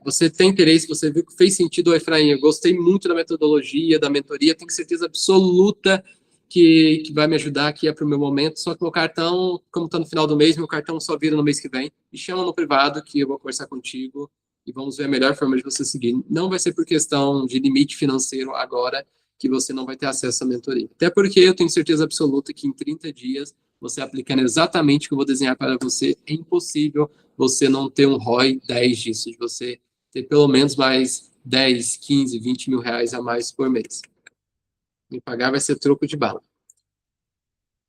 Você tem interesse, você viu que fez sentido, Efraim, eu gostei muito da metodologia, da mentoria, tenho certeza absoluta que vai me ajudar aqui para o meu momento, só que meu cartão, como está no final do mês, meu cartão só vira no mês que vem. Me chama no privado que eu vou conversar contigo e vamos ver a melhor forma de você seguir. Não vai ser por questão de limite financeiro agora que você não vai ter acesso à mentoria. Até porque eu tenho certeza absoluta que em 30 dias, você aplicando exatamente o que eu vou desenhar para você, é impossível você não ter um ROI 10 disso, de você ter pelo menos mais 10, 15, 20 mil reais a mais por mês. Me pagar vai ser troco de bala.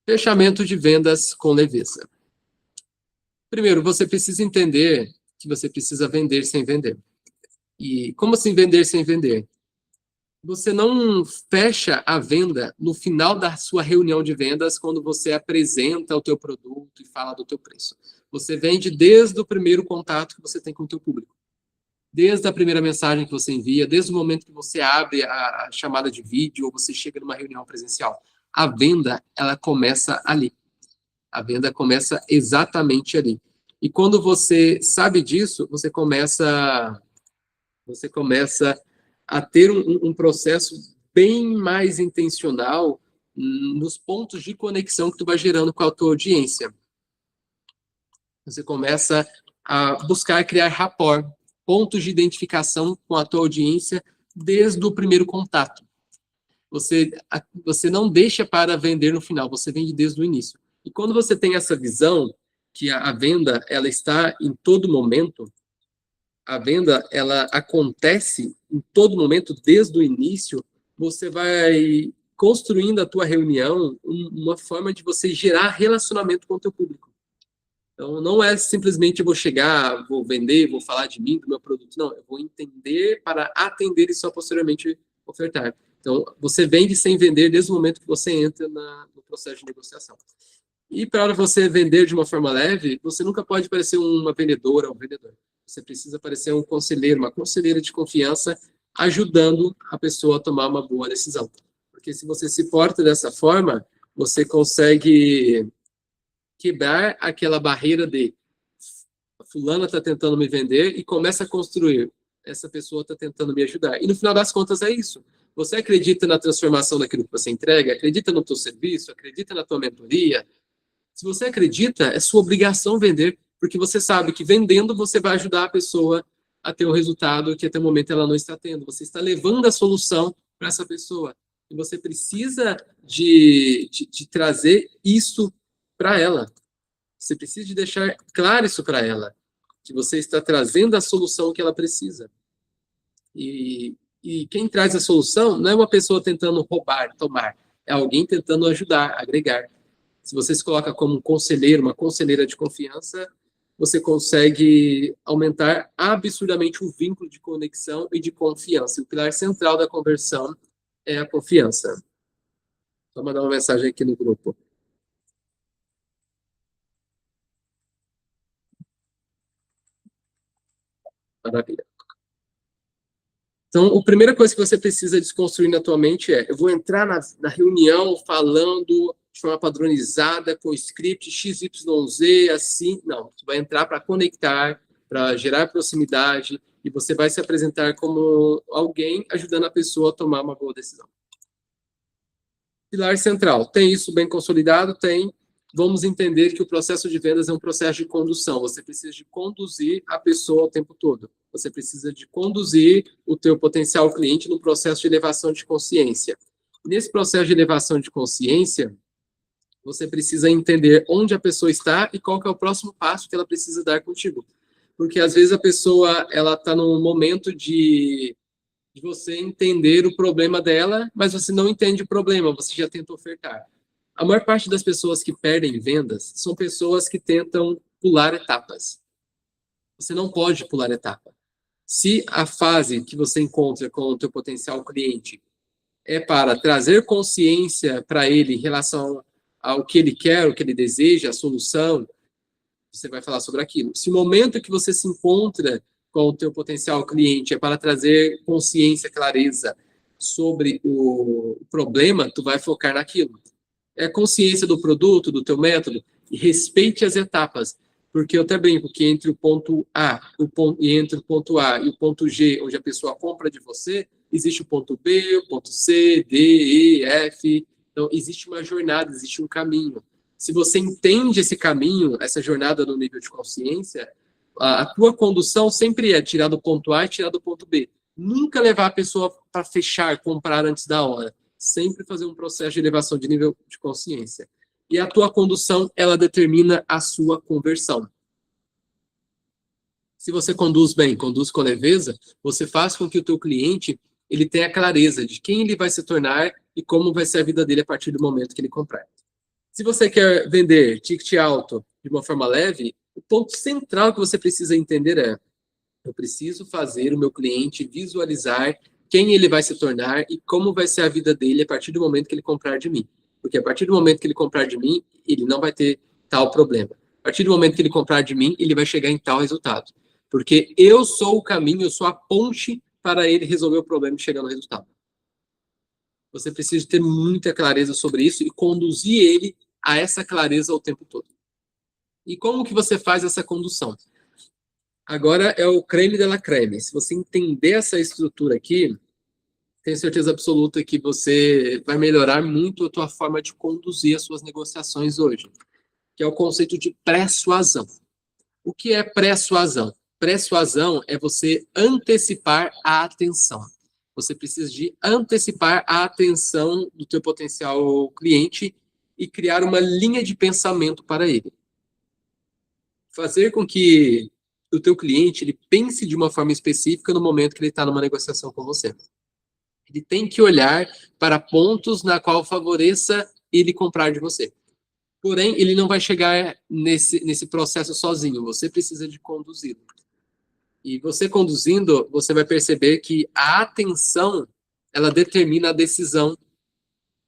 Fechamento de vendas com leveza. Primeiro, você precisa entender que você precisa vender sem vender. E como assim vender sem vender? Você não fecha a venda no final da sua reunião de vendas quando você apresenta o teu produto e fala do teu preço. Você vende desde o primeiro contato que você tem com o teu público. Desde a primeira mensagem que você envia, desde o momento que você abre a chamada de vídeo ou você chega numa reunião presencial. A venda, ela começa ali. A venda começa exatamente ali. E quando você sabe disso, você começa a ter um processo bem mais intencional nos pontos de conexão que tu vai gerando com a tua audiência. Você começa a buscar criar rapport, pontos de identificação com a tua audiência desde o primeiro contato. Você não deixa para vender no final, você vende desde o início. E quando você tem essa visão que a venda ela está em todo momento, a venda ela acontece em todo momento, desde o início, você vai construindo a tua reunião uma forma de você gerar relacionamento com o teu público. Então, não é simplesmente eu vou chegar, vou vender, vou falar de mim, do meu produto. Não, eu vou entender para atender e só posteriormente ofertar. Então, você vende sem vender desde o momento que você entra no processo de negociação. E para você vender de uma forma leve, você nunca pode parecer uma vendedora ou um vendedor. Você precisa parecer um conselheiro, uma conselheira de confiança, ajudando a pessoa a tomar uma boa decisão. Porque se você se porta dessa forma, você consegue quebrar aquela barreira de fulana está tentando me vender e começa a construir. Essa pessoa está tentando me ajudar. E no final das contas é isso. Você acredita na transformação daquilo que você entrega? Acredita no teu serviço? Acredita na tua mentoria? Se você acredita, é sua obrigação vender, porque você sabe que vendendo você vai ajudar a pessoa a ter o resultado que até o momento ela não está tendo. Você está levando a solução para essa pessoa. E você precisa de trazer isso para ela. Você precisa de deixar claro isso para ela, que você está trazendo a solução que ela precisa. E quem traz a solução não é uma pessoa tentando roubar, tomar, é alguém tentando ajudar, agregar. Se você se coloca como um conselheiro, uma conselheira de confiança, você consegue aumentar absurdamente o vínculo de conexão e de confiança. O pilar central da conversão é a confiança. Vou mandar uma mensagem aqui no grupo. Maravilha. Então, a primeira coisa que você precisa desconstruir na tua mente é: eu vou entrar na reunião falando de forma padronizada, com script XYZ, assim. Não, você vai entrar para conectar, para gerar proximidade, e você vai se apresentar como alguém ajudando a pessoa a tomar uma boa decisão. Pilar central. Tem isso bem consolidado? Tem. Vamos entender que o processo de vendas é um processo de condução. Você precisa de conduzir a pessoa o tempo todo. Você precisa de conduzir o teu potencial cliente no processo de elevação de consciência. Nesse processo de elevação de consciência, você precisa entender onde a pessoa está e qual que é o próximo passo que ela precisa dar contigo. Porque, às vezes, a pessoa ela está num momento de você entender o problema dela, mas você não entende o problema, você já tenta ofertar. A maior parte das pessoas que perdem vendas são pessoas que tentam pular etapas. Você não pode pular etapa. Se a fase que você encontra com o teu potencial cliente é para trazer consciência para ele em relação ao que ele quer, o que ele deseja, a solução, você vai falar sobre aquilo. Se o momento que você se encontra com o teu potencial cliente é para trazer consciência, clareza sobre o problema, tu vai focar naquilo. É consciência do produto, do teu método, e respeite as etapas. Porque eu até brinco que entre o ponto A entre o ponto A e o ponto G, onde a pessoa compra de você, existe o ponto B, o ponto C, D, E, F. Então, existe uma jornada, existe um caminho. Se você entende esse caminho, essa jornada no nível de consciência, a tua condução sempre é tirar do ponto A e tirar do ponto B. Nunca levar a pessoa para fechar, comprar antes da hora. Sempre fazer um processo de elevação de nível de consciência. E a tua condução, ela determina a sua conversão. Se você conduz bem, conduz com leveza, você faz com que o teu cliente ele tenha clareza de quem ele vai se tornar e como vai ser a vida dele a partir do momento que ele comprar. Se você quer vender ticket alto de uma forma leve, o ponto central que você precisa entender é: eu preciso fazer o meu cliente visualizar quem ele vai se tornar e como vai ser a vida dele a partir do momento que ele comprar de mim. Porque a partir do momento que ele comprar de mim, ele não vai ter tal problema. A partir do momento que ele comprar de mim, ele vai chegar em tal resultado. Porque eu sou o caminho, eu sou a ponte para ele resolver o problema e chegar no resultado. Você precisa ter muita clareza sobre isso e conduzir ele a essa clareza o tempo todo. E como que você faz essa condução? Agora é o creme de la creme. Se você entender essa estrutura aqui, tenho certeza absoluta que você vai melhorar muito a tua forma de conduzir as suas negociações hoje, que é o conceito de persuasão. O que é persuasão? Persuasão é você antecipar a atenção. Você precisa de antecipar a atenção do teu potencial cliente e criar uma linha de pensamento para ele. Fazer com que o teu cliente ele pense de uma forma específica no momento que ele está numa negociação com você. Ele tem que olhar para pontos na qual favoreça ele comprar de você. Porém, ele não vai chegar nesse processo sozinho. Você precisa de conduzi-lo. E você conduzindo, você vai perceber que a atenção, ela determina a decisão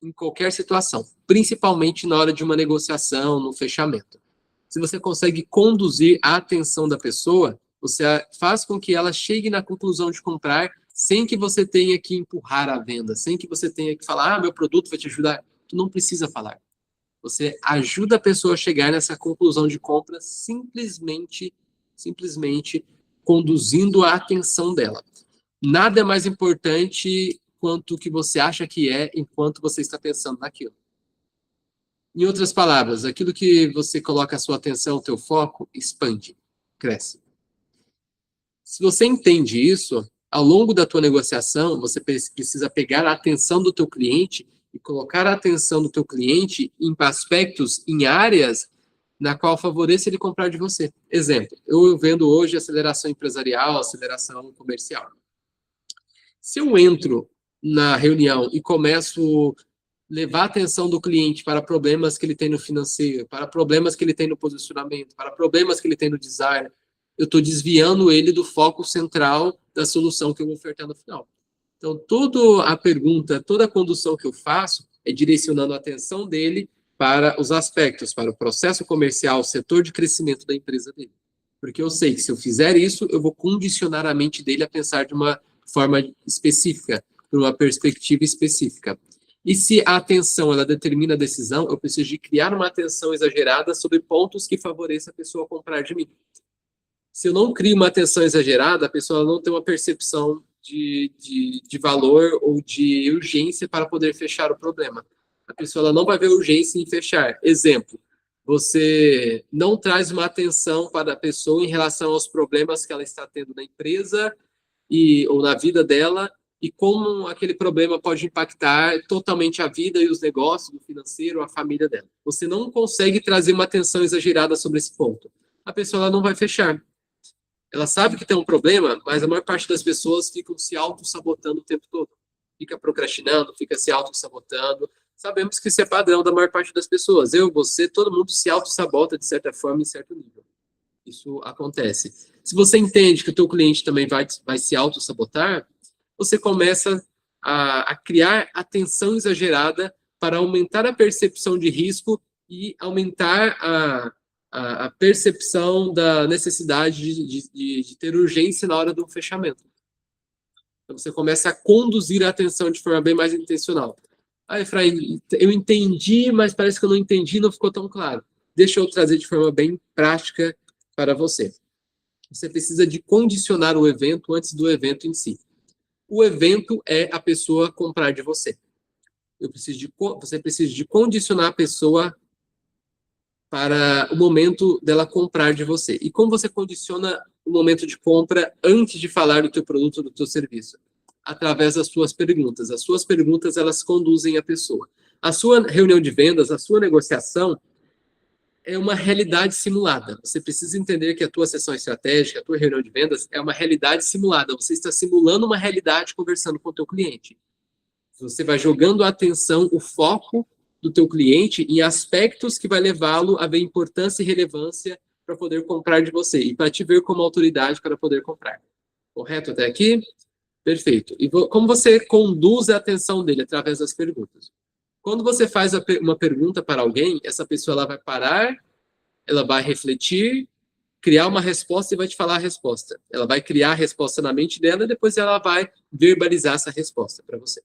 em qualquer situação. Principalmente na hora de uma negociação, no fechamento. Se você consegue conduzir a atenção da pessoa, você faz com que ela chegue na conclusão de comprar sem que você tenha que empurrar a venda, sem que você tenha que falar, meu produto vai te ajudar. Tu não precisa falar. Você ajuda a pessoa a chegar nessa conclusão de compra simplesmente conduzindo a atenção dela. Nada é mais importante quanto o que você acha que é enquanto você está pensando naquilo. Em outras palavras, aquilo que você coloca a sua atenção, o teu foco, expande, cresce. Se você entende isso, ao longo da tua negociação, você precisa pegar a atenção do teu cliente e colocar a atenção do teu cliente em aspectos, em áreas na qual favoreça ele comprar de você. Exemplo, eu vendo hoje aceleração empresarial, aceleração comercial. Se eu entro na reunião e começo levar a atenção do cliente para problemas que ele tem no financeiro, para problemas que ele tem no posicionamento, para problemas que ele tem no design, eu estou desviando ele do foco central da solução que eu vou ofertar no final. Então, toda a pergunta, toda a condução que eu faço é direcionando a atenção dele para os aspectos, para o processo comercial, o setor de crescimento da empresa dele. Porque eu sei que se eu fizer isso, eu vou condicionar a mente dele a pensar de uma forma específica, por uma perspectiva específica. E se a atenção ela determina a decisão, eu preciso de criar uma atenção exagerada sobre pontos que favoreçam a pessoa a comprar de mim. Se eu não crio uma atenção exagerada, a pessoa não tem uma percepção de valor ou de urgência para poder fechar o problema. A pessoa ela não vai ver urgência em fechar. Exemplo, você não traz uma atenção para a pessoa em relação aos problemas que ela está tendo na empresa ou na vida dela, e como aquele problema pode impactar totalmente a vida e os negócios, o financeiro, a família dela. Você não consegue trazer uma atenção exagerada sobre esse ponto. A pessoa ela não vai fechar. Ela sabe que tem um problema, mas a maior parte das pessoas ficam se auto-sabotando o tempo todo. Fica procrastinando, fica se auto-sabotando. Sabemos que isso é padrão da maior parte das pessoas. Eu, você, todo mundo se auto-sabota de certa forma, em certo nível. Isso acontece. Se você entende que o teu cliente também vai se auto-sabotar, você começa a criar atenção exagerada para aumentar a percepção de risco e aumentar a percepção da necessidade de ter urgência na hora do fechamento. Então, você começa a conduzir a atenção de forma bem mais intencional. Ah, Efraim, eu entendi, mas parece que eu não entendi, não ficou tão claro. Deixa eu trazer de forma bem prática para você. Você precisa de condicionar o evento antes do evento em si. O evento é a pessoa comprar de você. Você precisa de condicionar a pessoa para o momento dela comprar de você. E como você condiciona o momento de compra antes de falar do teu produto ou do teu serviço? Através das suas perguntas. As suas perguntas, elas conduzem a pessoa. A sua reunião de vendas, a sua negociação é uma realidade simulada. Você precisa entender que a tua sessão estratégica, a tua reunião de vendas é uma realidade simulada. Você está simulando uma realidade conversando com o teu cliente. Você vai jogando a atenção, o foco do teu cliente em aspectos que vai levá-lo a ver importância e relevância para poder comprar de você e para te ver como autoridade para poder comprar. Correto até aqui? Perfeito. E como você conduz a atenção dele? Através das perguntas. Quando você faz uma pergunta para alguém, essa pessoa ela vai parar, ela vai refletir, criar uma resposta e vai te falar a resposta. Ela vai criar a resposta na mente dela e depois ela vai verbalizar essa resposta para você.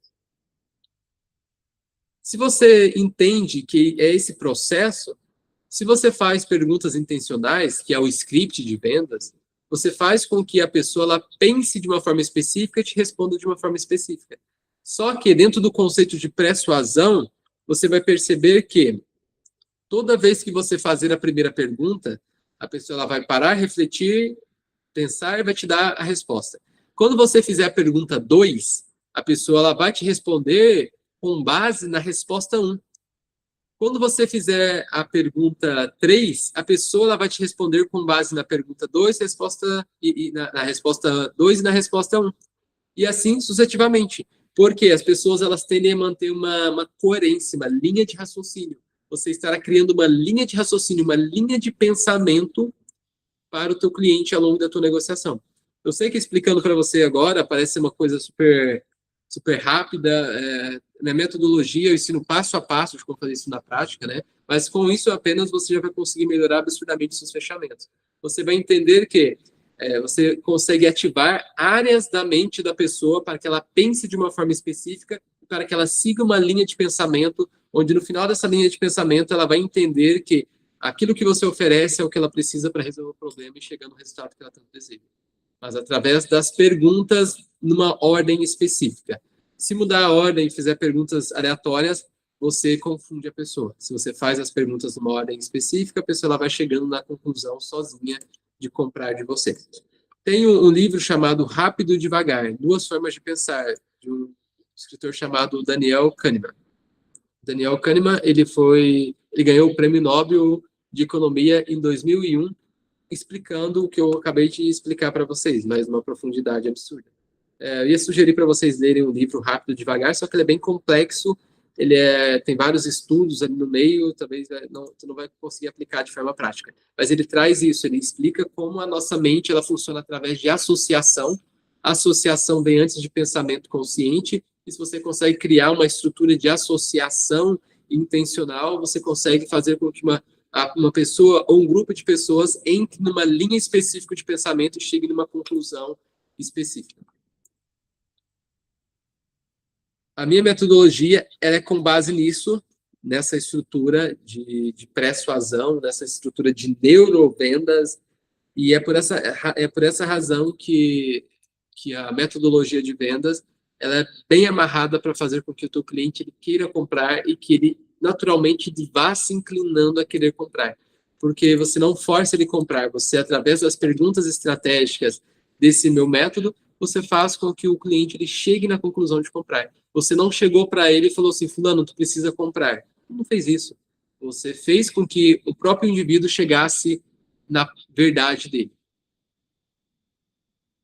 Se você entende que é esse processo, se você faz perguntas intencionais, que é o script de vendas, você faz com que a pessoa ela pense de uma forma específica e te responda de uma forma específica. Só que dentro do conceito de persuasão, você vai perceber que toda vez que você fazer a primeira pergunta, a pessoa ela vai parar, refletir, pensar e vai te dar a resposta. Quando você fizer a pergunta 2, a pessoa ela vai te responder com base na resposta 1. Quando você fizer a pergunta 3, a pessoa ela vai te responder com base na pergunta 2, na resposta 2 e na resposta 1. E assim sucessivamente. Porque as pessoas elas tendem a manter uma coerência, uma linha de raciocínio. Você estará criando uma linha de raciocínio, uma linha de pensamento para o teu cliente ao longo da tua negociação. Eu sei que explicando para você agora parece uma coisa super rápida. Minha metodologia, eu ensino passo a passo de como fazer isso na prática, né? Mas com isso apenas você já vai conseguir melhorar absurdamente seus fechamentos. Você vai entender que você consegue ativar áreas da mente da pessoa para que ela pense de uma forma específica, para que ela siga uma linha de pensamento, onde no final dessa linha de pensamento ela vai entender que aquilo que você oferece é o que ela precisa para resolver o problema e chegar no resultado que ela tanto deseja. Mas através das perguntas numa ordem específica. Se mudar a ordem e fizer perguntas aleatórias, você confunde a pessoa. Se você faz as perguntas numa ordem específica, a pessoa ela vai chegando na conclusão sozinha de comprar de você. Tem um livro chamado Rápido e Devagar, 2 formas de pensar, de um escritor chamado Daniel Kahneman. Daniel Kahneman, ele ganhou o Prêmio Nobel de Economia em 2001, explicando o que eu acabei de explicar para vocês, mas numa profundidade absurda. Eu ia sugerir para vocês lerem o livro Rápido e Devagar, só que ele é bem complexo, tem vários estudos ali no meio, talvez tu não vai conseguir aplicar de forma prática. Mas ele traz isso, ele explica como a nossa mente ela funciona através de associação. A associação vem antes de pensamento consciente, e se você consegue criar uma estrutura de associação intencional, você consegue fazer com que uma pessoa ou um grupo de pessoas entre numa linha específica de pensamento e chegue numa conclusão específica. A minha metodologia ela é com base nisso, nessa estrutura de persuasão, nessa estrutura de neurovendas, e é por essa razão que a metodologia de vendas ela é bem amarrada para fazer com que o teu cliente ele queira comprar e que ele naturalmente vá se inclinando a querer comprar. Porque você não força ele a comprar, você, através das perguntas estratégicas desse meu método, você faz com que o cliente ele chegue na conclusão de comprar. Você não chegou para ele e falou assim, fulano, tu precisa comprar. Não fez isso. Você fez com que o próprio indivíduo chegasse na verdade dele.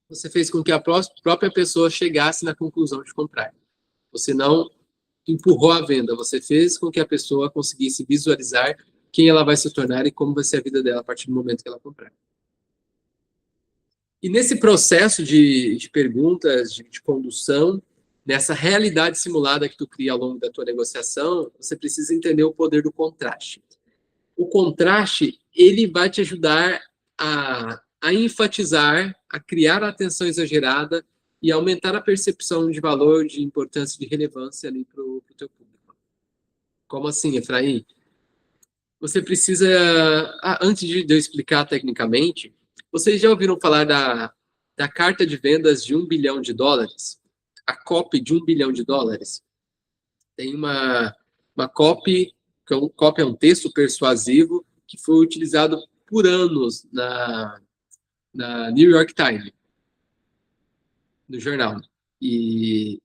Você fez com que a própria pessoa chegasse na conclusão de comprar. Você não empurrou a venda, você fez com que a pessoa conseguisse visualizar quem ela vai se tornar e como vai ser a vida dela a partir do momento que ela comprar. E nesse processo de perguntas, de condução, nessa realidade simulada que tu cria ao longo da tua negociação, você precisa entender o poder do contraste. O contraste, ele vai te ajudar a enfatizar, a criar a atenção exagerada e aumentar a percepção de valor, de importância, de relevância ali para o teu público. Como assim, Efraim? Você precisa... antes de eu explicar tecnicamente, vocês já ouviram falar da carta de vendas de $1 bilhão? A copy de $1 bilhão? Tem uma copy, que copy é um texto persuasivo que foi utilizado por anos na New York Times, no jornal. E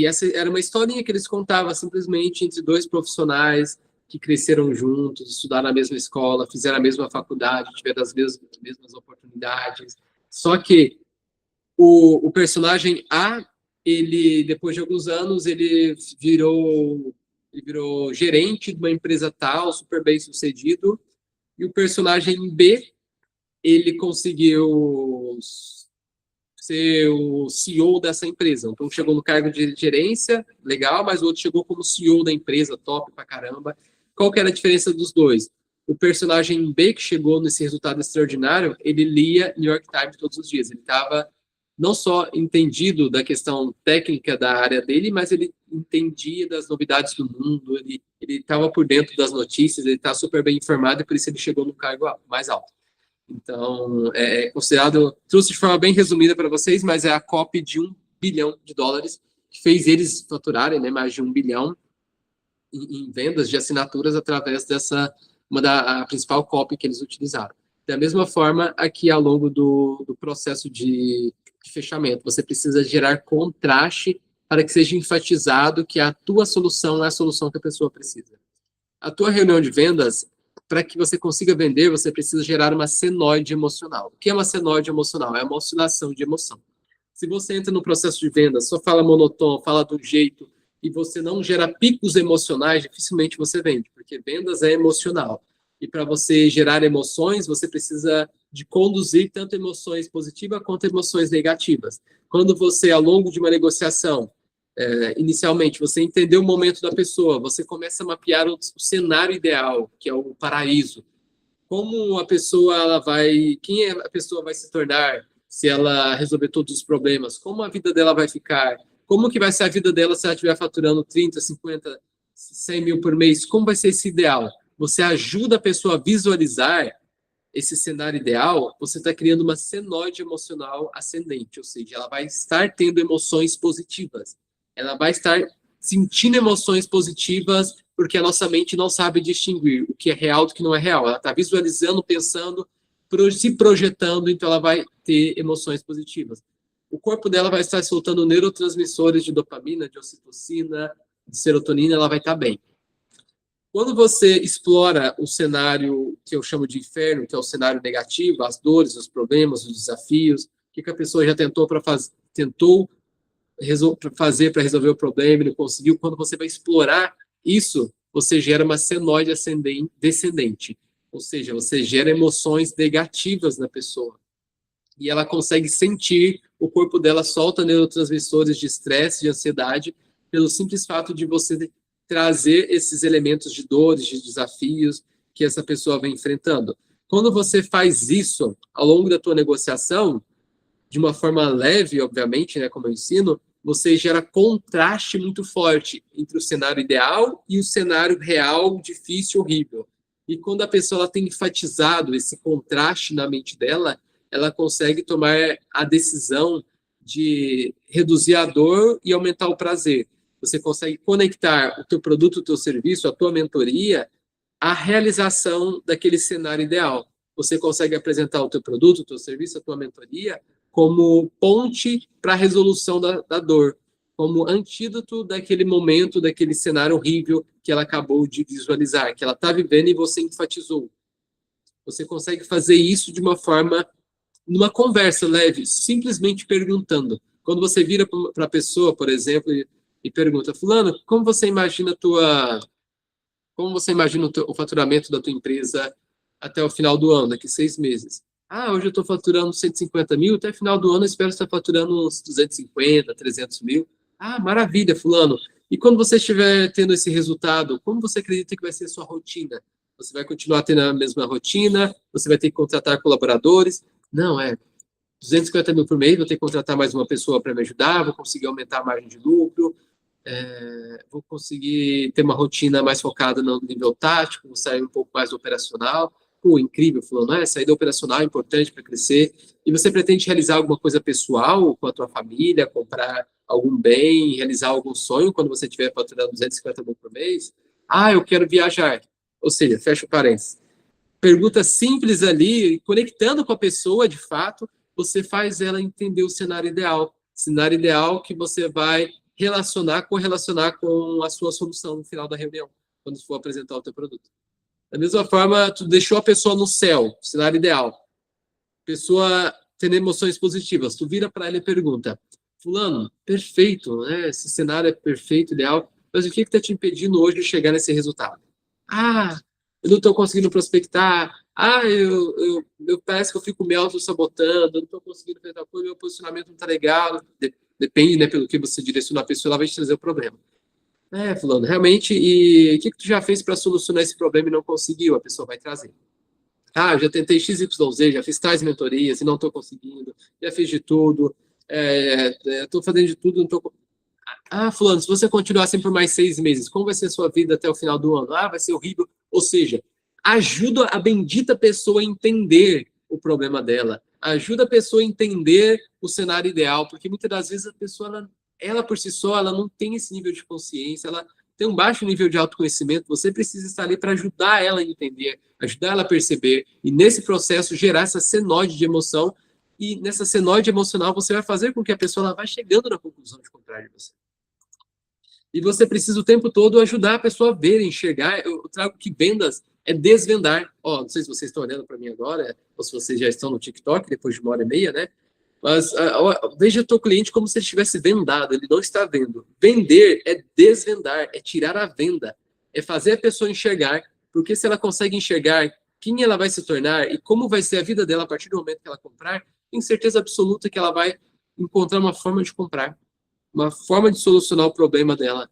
essa era uma historinha que eles contavam simplesmente entre dois profissionais que cresceram juntos, estudaram na mesma escola, fizeram a mesma faculdade, tiveram as mesmas oportunidades. Só que o personagem A, ele, depois de alguns anos, ele virou gerente de uma empresa tal, super bem sucedido, e o personagem B, ele conseguiu ser o CEO dessa empresa. Então, chegou no cargo de gerência, legal, mas o outro chegou como CEO da empresa, top pra caramba. Qual que era a diferença dos dois? O personagem B, que chegou nesse resultado extraordinário, ele lia New York Times todos os dias. Ele estava não só entendido da questão técnica da área dele, mas ele entendia das novidades do mundo, ele estava por dentro das notícias, ele está super bem informado, e por isso ele chegou no cargo mais alto. Então, é considerado, trouxe de forma bem resumida para vocês, mas é a copy de $1 bilhão, que fez eles faturarem, né, mais de $1 bilhão em vendas de assinaturas através a principal copy que eles utilizaram. Da mesma forma, aqui ao longo do processo de fechamento, você precisa gerar contraste para que seja enfatizado que a tua solução é a solução que a pessoa precisa. A tua reunião de vendas, para que você consiga vender, você precisa gerar uma senoide emocional. O que é uma senoide emocional? É uma oscilação de emoção. Se você entra no processo de vendas, só fala monotônico, fala do jeito, e você não gera picos emocionais, dificilmente você vende, porque vendas é emocional. E para você gerar emoções, você precisa de conduzir tanto emoções positivas quanto emoções negativas. Quando você, ao longo de uma negociação, inicialmente, você entendeu o momento da pessoa, você começa a mapear o cenário ideal, que é o paraíso. Como a pessoa, quem a pessoa vai se tornar se ela resolver todos os problemas? Como a vida dela vai ficar? Como que vai ser a vida dela se ela estiver faturando 30, 50, 100 mil por mês? Como vai ser esse ideal? Você ajuda a pessoa a visualizar esse cenário ideal, você está criando uma senoide emocional ascendente, ou seja, ela vai estar tendo emoções positivas. Ela vai estar sentindo emoções positivas porque a nossa mente não sabe distinguir o que é real do que não é real. Ela está visualizando, pensando, se projetando, então ela vai ter emoções positivas. O corpo dela vai estar soltando neurotransmissores de dopamina, de ocitocina, de serotonina, ela vai estar bem. Quando você explora o cenário que eu chamo de inferno, que é o cenário negativo, as dores, os problemas, os desafios, o que a pessoa já tentou fazer para resolver o problema e não conseguiu, quando você vai explorar isso, você gera uma senoide descendente, ou seja, você gera emoções negativas na pessoa. E ela consegue sentir, o corpo dela solta neurotransmissores de estresse, de ansiedade, pelo simples fato de você trazer esses elementos de dores, de desafios que essa pessoa vem enfrentando. Quando você faz isso ao longo da tua negociação, de uma forma leve, obviamente, né, como eu ensino, você gera contraste muito forte entre o cenário ideal e o cenário real, difícil, horrível. E quando a pessoa ela tem enfatizado esse contraste na mente dela, ela consegue tomar a decisão de reduzir a dor e aumentar o prazer. Você consegue conectar o teu produto, o teu serviço, a tua mentoria à realização daquele cenário ideal. Você consegue apresentar o teu produto, o teu serviço, a tua mentoria como ponte para a resolução da dor, como antídoto daquele momento, daquele cenário horrível que ela acabou de visualizar, que ela está vivendo e você enfatizou. Você consegue fazer isso de uma forma, numa conversa leve, simplesmente perguntando. Quando você vira para a pessoa, por exemplo, e pergunta, fulano, como você imagina o faturamento da tua empresa até o final do ano, daqui 6 meses? Ah, hoje eu estou faturando 150 mil, até final do ano eu espero estar faturando uns 250, 300 mil. Ah, maravilha, fulano. E quando você estiver tendo esse resultado, como você acredita que vai ser a sua rotina? Você vai continuar tendo a mesma rotina? Você vai ter que contratar colaboradores? Não, 250 mil por mês, vou ter que contratar mais uma pessoa para me ajudar, vou conseguir aumentar a margem de lucro, vou conseguir ter uma rotina mais focada no nível tático, vou sair um pouco mais do operacional. Pô, incrível, fulano, sair do operacional é importante para crescer. E você pretende realizar alguma coisa pessoal com a tua família, comprar algum bem, realizar algum sonho quando você estiver faturando 250 mil por mês? Ah, eu quero viajar. Ou seja, fecha o parênteses. Pergunta simples ali, conectando com a pessoa, de fato, você faz ela entender o cenário ideal. Cenário ideal que você vai correlacionar com a sua solução no final da reunião, quando for apresentar o teu produto. Da mesma forma, tu deixou a pessoa no céu, cenário ideal. Pessoa tendo emoções positivas. Tu vira para ela e pergunta, fulano, perfeito, né? Esse cenário é perfeito, ideal, mas o que está te impedindo hoje de chegar nesse resultado? Ah, eu não estou conseguindo prospectar. Ah, eu parece que eu fico me auto-sabotando, eu não estou conseguindo fazer tal coisa, meu posicionamento não está legal. Depende, né, pelo que você direciona a pessoa, ela vai te trazer o problema. Fulano, realmente, e o que tu já fez para solucionar esse problema e não conseguiu? A pessoa vai trazer. Ah, eu já tentei XYZ, já fiz tais mentorias e não estou conseguindo, já fiz de tudo, estou fazendo de tudo, não estou... Ah, fulano, se você continuar assim por mais 6 meses, como vai ser a sua vida até o final do ano? Ah, vai ser horrível. Ou seja, ajuda a bendita pessoa a entender o problema dela, ajuda a pessoa a entender o cenário ideal, porque muitas das vezes a pessoa, ela por si só, ela não tem esse nível de consciência, ela tem um baixo nível de autoconhecimento, você precisa estar ali para ajudar ela a entender, ajudar ela a perceber, e nesse processo gerar essa senoide de emoção, e nessa senoide emocional você vai fazer com que a pessoa ela vá chegando na conclusão de comprar de você. E você precisa o tempo todo ajudar a pessoa a ver, enxergar. Eu trago que vendas é desvendar. Não sei se vocês estão olhando para mim agora, ou se vocês já estão no TikTok, depois de 1h30, né? Mas veja o teu cliente como se ele estivesse vendado, ele não está vendo. Vender é desvendar, é tirar a venda, é fazer a pessoa enxergar, porque se ela consegue enxergar quem ela vai se tornar e como vai ser a vida dela a partir do momento que ela comprar, tenho certeza absoluta que ela vai encontrar uma forma de comprar, uma forma de solucionar o problema dela.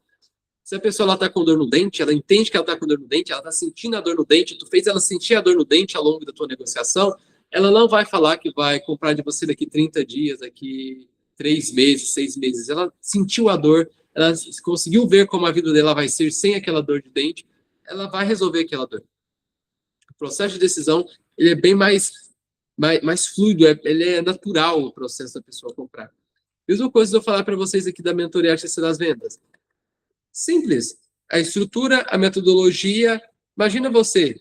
Se a pessoa está com dor no dente, ela entende que ela está com dor no dente, ela está sentindo a dor no dente, tu fez ela sentir a dor no dente ao longo da tua negociação, ela não vai falar que vai comprar de você daqui 30 dias, daqui 3 meses, 6 meses. Ela sentiu a dor, ela conseguiu ver como a vida dela vai ser sem aquela dor de dente, ela vai resolver aquela dor. O processo de decisão ele é bem mais fluido, ele é natural o processo da pessoa comprar. Mesma coisa de eu falar para vocês aqui da mentoria Artista das Vendas. Simples. A estrutura, a metodologia. Imagina você,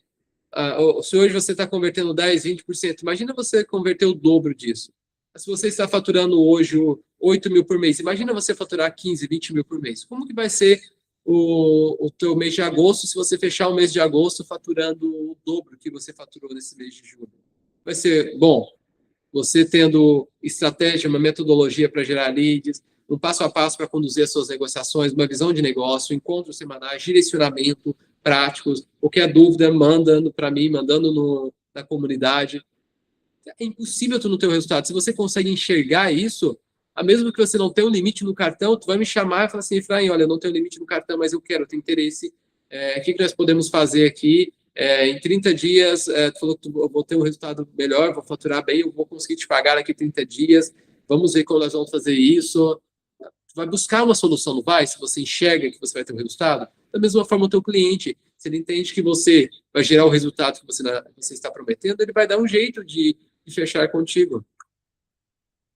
se hoje você está convertendo 10, 20%, imagina você converter o dobro disso. Se você está faturando hoje 8 mil por mês, imagina você faturar 15, 20 mil por mês. Como que vai ser o teu mês de agosto se você fechar o mês de agosto faturando o dobro que você faturou nesse mês de julho? Vai ser bom. Você tendo estratégia, uma metodologia para gerar leads, um passo a passo para conduzir as suas negociações, uma visão de negócio, encontros semanais, direcionamento práticos, qualquer dúvida, mandando para mim, mandando na comunidade. É impossível tu não ter o resultado. Se você consegue enxergar isso, mesmo que você não tenha um limite no cartão, tu vai me chamar e falar assim, Efraim, olha, eu não tenho limite no cartão, mas eu tenho interesse. O que nós podemos fazer aqui? Em 30 dias, tu falou que eu vou ter um resultado melhor, vou faturar bem, eu vou conseguir te pagar aqui 30 dias, vamos ver como nós vamos fazer isso. Tu vai buscar uma solução, não vai? Se você enxerga que você vai ter um resultado, da mesma forma o teu cliente, se ele entende que você vai gerar o resultado que você está prometendo, ele vai dar um jeito de fechar contigo.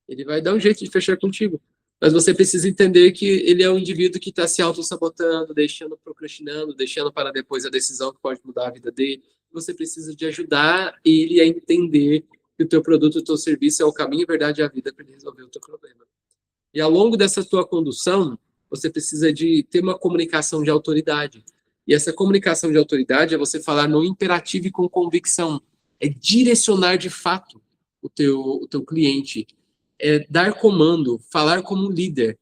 Ele vai dar um jeito de fechar contigo. Mas você precisa entender que ele é um indivíduo que está se auto-sabotando, procrastinando, deixando para depois a decisão que pode mudar a vida dele. Você precisa de ajudar ele a entender que o teu produto, o teu serviço é o caminho, a verdade e a vida para ele resolver o teu problema. E ao longo dessa tua condução, você precisa de ter uma comunicação de autoridade. E essa comunicação de autoridade é você falar no imperativo e com convicção. É direcionar de fato o teu cliente. É dar comando, falar como um líder.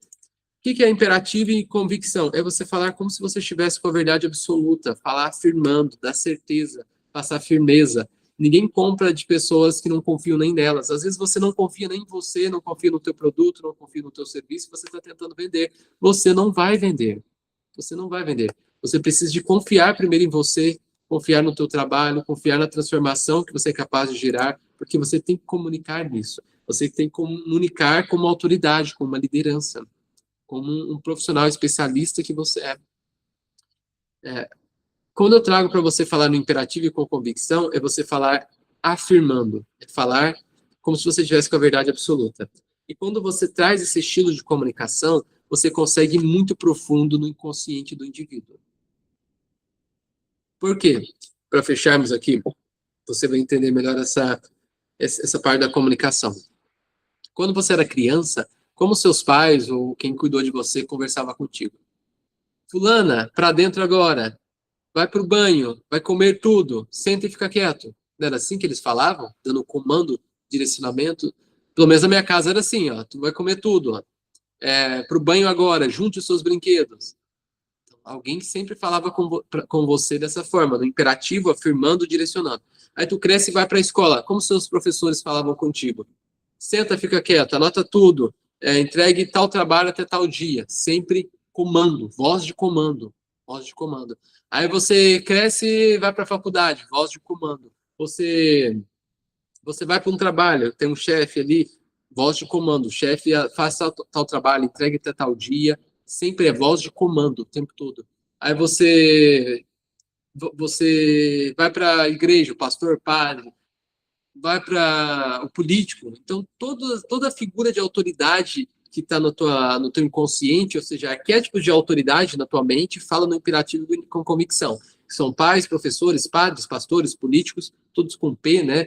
O que é imperativo e convicção? É você falar como se você estivesse com a verdade absoluta, falar afirmando, dar certeza, passar firmeza. Ninguém compra de pessoas que não confiam nem nelas. Às vezes você não confia nem em você, não confia no teu produto, não confia no teu serviço, você está tentando vender. Você não vai vender. Você não vai vender. Você precisa de confiar primeiro em você, confiar no teu trabalho, confiar na transformação que você é capaz de gerar, porque você tem que comunicar nisso. Você tem que comunicar como autoridade, como uma liderança, como um profissional especialista que você é. Quando eu trago para você falar no imperativo e com convicção, é você falar afirmando, é falar como se você estivesse com a verdade absoluta. E quando você traz esse estilo de comunicação, você consegue ir muito profundo no inconsciente do indivíduo. Por quê? Para fecharmos aqui, você vai entender melhor essa parte da comunicação. Quando você era criança, como seus pais ou quem cuidou de você conversava contigo? Fulana, para dentro agora. Vai para o banho, vai comer tudo, senta e fica quieto. Não era assim que eles falavam? Dando comando, direcionamento? Pelo menos na minha casa era assim, ó, tu vai comer tudo, ó. Para o banho agora, junte os seus brinquedos. Então, alguém sempre falava com você dessa forma, no imperativo, afirmando, direcionando. Aí tu cresce e vai para a escola. Como seus professores falavam contigo? Senta, fica quieto, anota tudo, entregue tal trabalho até tal dia. Sempre comando, voz de comando. Voz de comando. Aí você cresce e vai para a faculdade, voz de comando. Você vai para um trabalho, tem um chefe ali, voz de comando. O chefe faz tal trabalho, entregue até tal dia. Sempre é voz de comando o tempo todo. Aí você vai para a igreja, o pastor, padre, vai para o político. Então, toda figura de autoridade que está no teu inconsciente, ou seja, arquétipos de autoridade na tua mente, fala no imperativo com convicção. São pais, professores, padres, pastores, políticos, todos com P, né?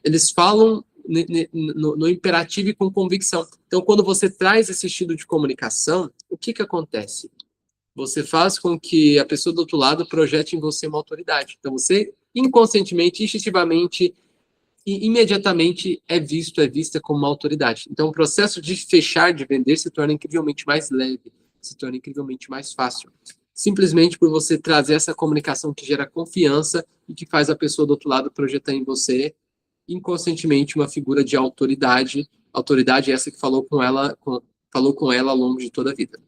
Eles falam no imperativo e com convicção. Então, quando você traz esse estilo de comunicação, o que acontece? Você faz com que a pessoa do outro lado projete em você uma autoridade. Então, você, inconscientemente, instintivamente, e imediatamente é vista como uma autoridade. Então, o processo de fechar, de vender, se torna incrivelmente mais leve, se torna incrivelmente mais fácil. Simplesmente por você trazer essa comunicação que gera confiança e que faz a pessoa do outro lado projetar em você, inconscientemente, uma figura de autoridade. Autoridade essa que falou com ela ao longo de toda a vida.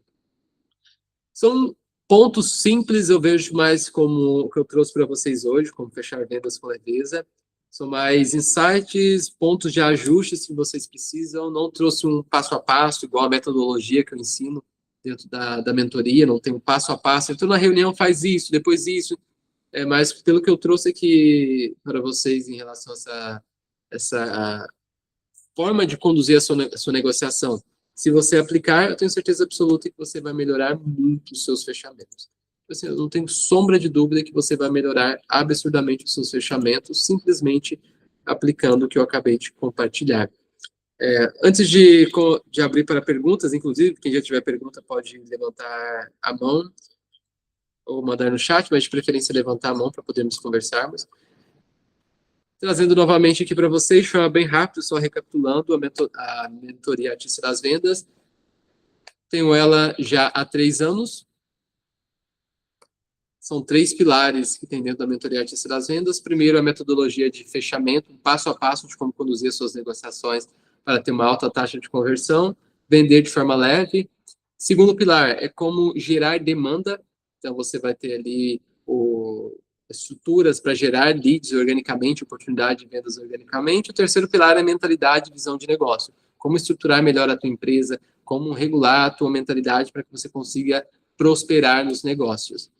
São pontos simples, eu vejo mais como o que eu trouxe para vocês hoje, como fechar vendas com leveza. São mais insights, pontos de ajustes que vocês precisam. Não trouxe um passo a passo, igual a metodologia que eu ensino dentro da mentoria, não tem um passo a passo. Então, na reunião faz isso, depois isso. Mas pelo que eu trouxe aqui para vocês em relação a essa forma de conduzir a sua negociação, se você aplicar, eu tenho certeza absoluta que você vai melhorar muito os seus fechamentos. Assim, eu não tenho sombra de dúvida que você vai melhorar absurdamente os seus fechamentos, simplesmente aplicando o que eu acabei de compartilhar. Antes de abrir para perguntas, inclusive, quem já tiver pergunta pode levantar a mão ou mandar no chat, mas de preferência levantar a mão para podermos conversarmos. Trazendo novamente aqui para vocês, de forma bem rápida, só recapitulando a mentoria Artista das Vendas. Tenho ela já há 3 anos. São 3 pilares que tem dentro da mentoria Artista das Vendas. Primeiro, a metodologia de fechamento, um passo a passo de como conduzir as suas negociações para ter uma alta taxa de conversão, vender de forma leve. Segundo pilar é como gerar demanda. Então, você vai ter ali estruturas para gerar leads organicamente, oportunidade de vendas organicamente. O terceiro pilar é mentalidade e visão de negócio. Como estruturar melhor a tua empresa, como regular a tua mentalidade para que você consiga prosperar nos negócios.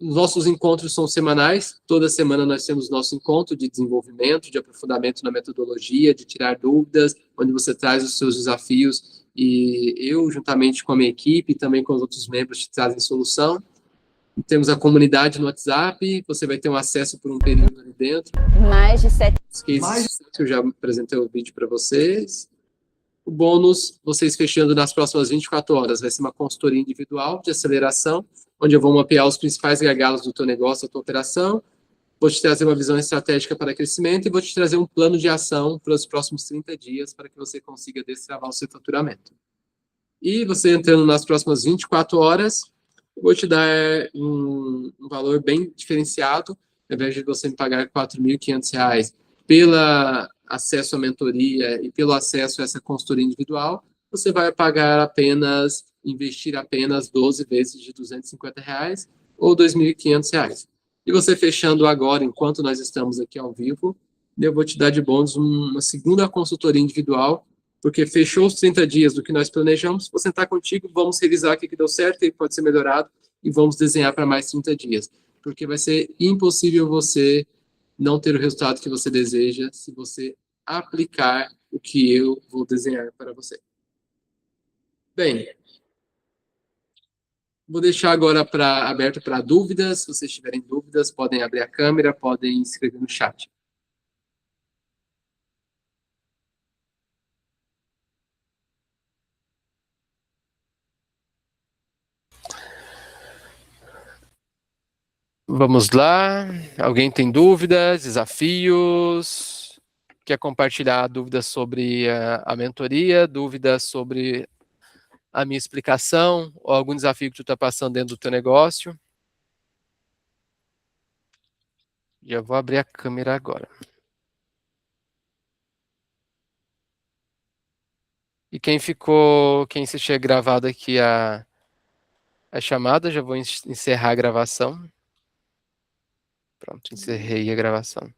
Os nossos encontros são semanais. Toda semana nós temos nosso encontro de desenvolvimento, de aprofundamento na metodologia, de tirar dúvidas, onde você traz os seus desafios e eu, juntamente com a minha equipe e também com os outros membros, te trazem solução. Temos a comunidade no WhatsApp, você vai ter um acesso por um período ali dentro. Mais de 7. Eu já apresentei o vídeo para vocês. O bônus, vocês fechando nas próximas 24 horas, vai ser uma consultoria individual de aceleração, onde eu vou mapear os principais gargalos do teu negócio, da tua operação, vou te trazer uma visão estratégica para crescimento e vou te trazer um plano de ação para os próximos 30 dias para que você consiga destravar o seu faturamento. E você entrando nas próximas 24 horas, eu vou te dar um valor bem diferenciado. ao invés de você me pagar R$ 4.500 pelo acesso à mentoria e pelo acesso a essa consultoria individual, você vai investir apenas 12 vezes de R$ 250 ou R$ 2.500. E você fechando agora, enquanto nós estamos aqui ao vivo, eu vou te dar de bônus uma segunda consultoria individual, porque fechou os 30 dias do que nós planejamos, vou sentar contigo, vamos revisar o que deu certo, o que pode ser melhorado, e vamos desenhar para mais 30 dias. Porque vai ser impossível você não ter o resultado que você deseja se você aplicar o que eu vou desenhar para você. Bem, vou deixar agora aberto para dúvidas. Se vocês tiverem dúvidas, podem abrir a câmera, podem escrever no chat. Vamos lá. Alguém tem dúvidas, desafios? Quer compartilhar dúvidas sobre a mentoria, dúvidas sobre a minha explicação, ou algum desafio que tu está passando dentro do teu negócio? Já vou abrir a câmera agora. E quem assistiu gravado aqui a chamada, já vou encerrar a gravação. Pronto, encerrei a gravação.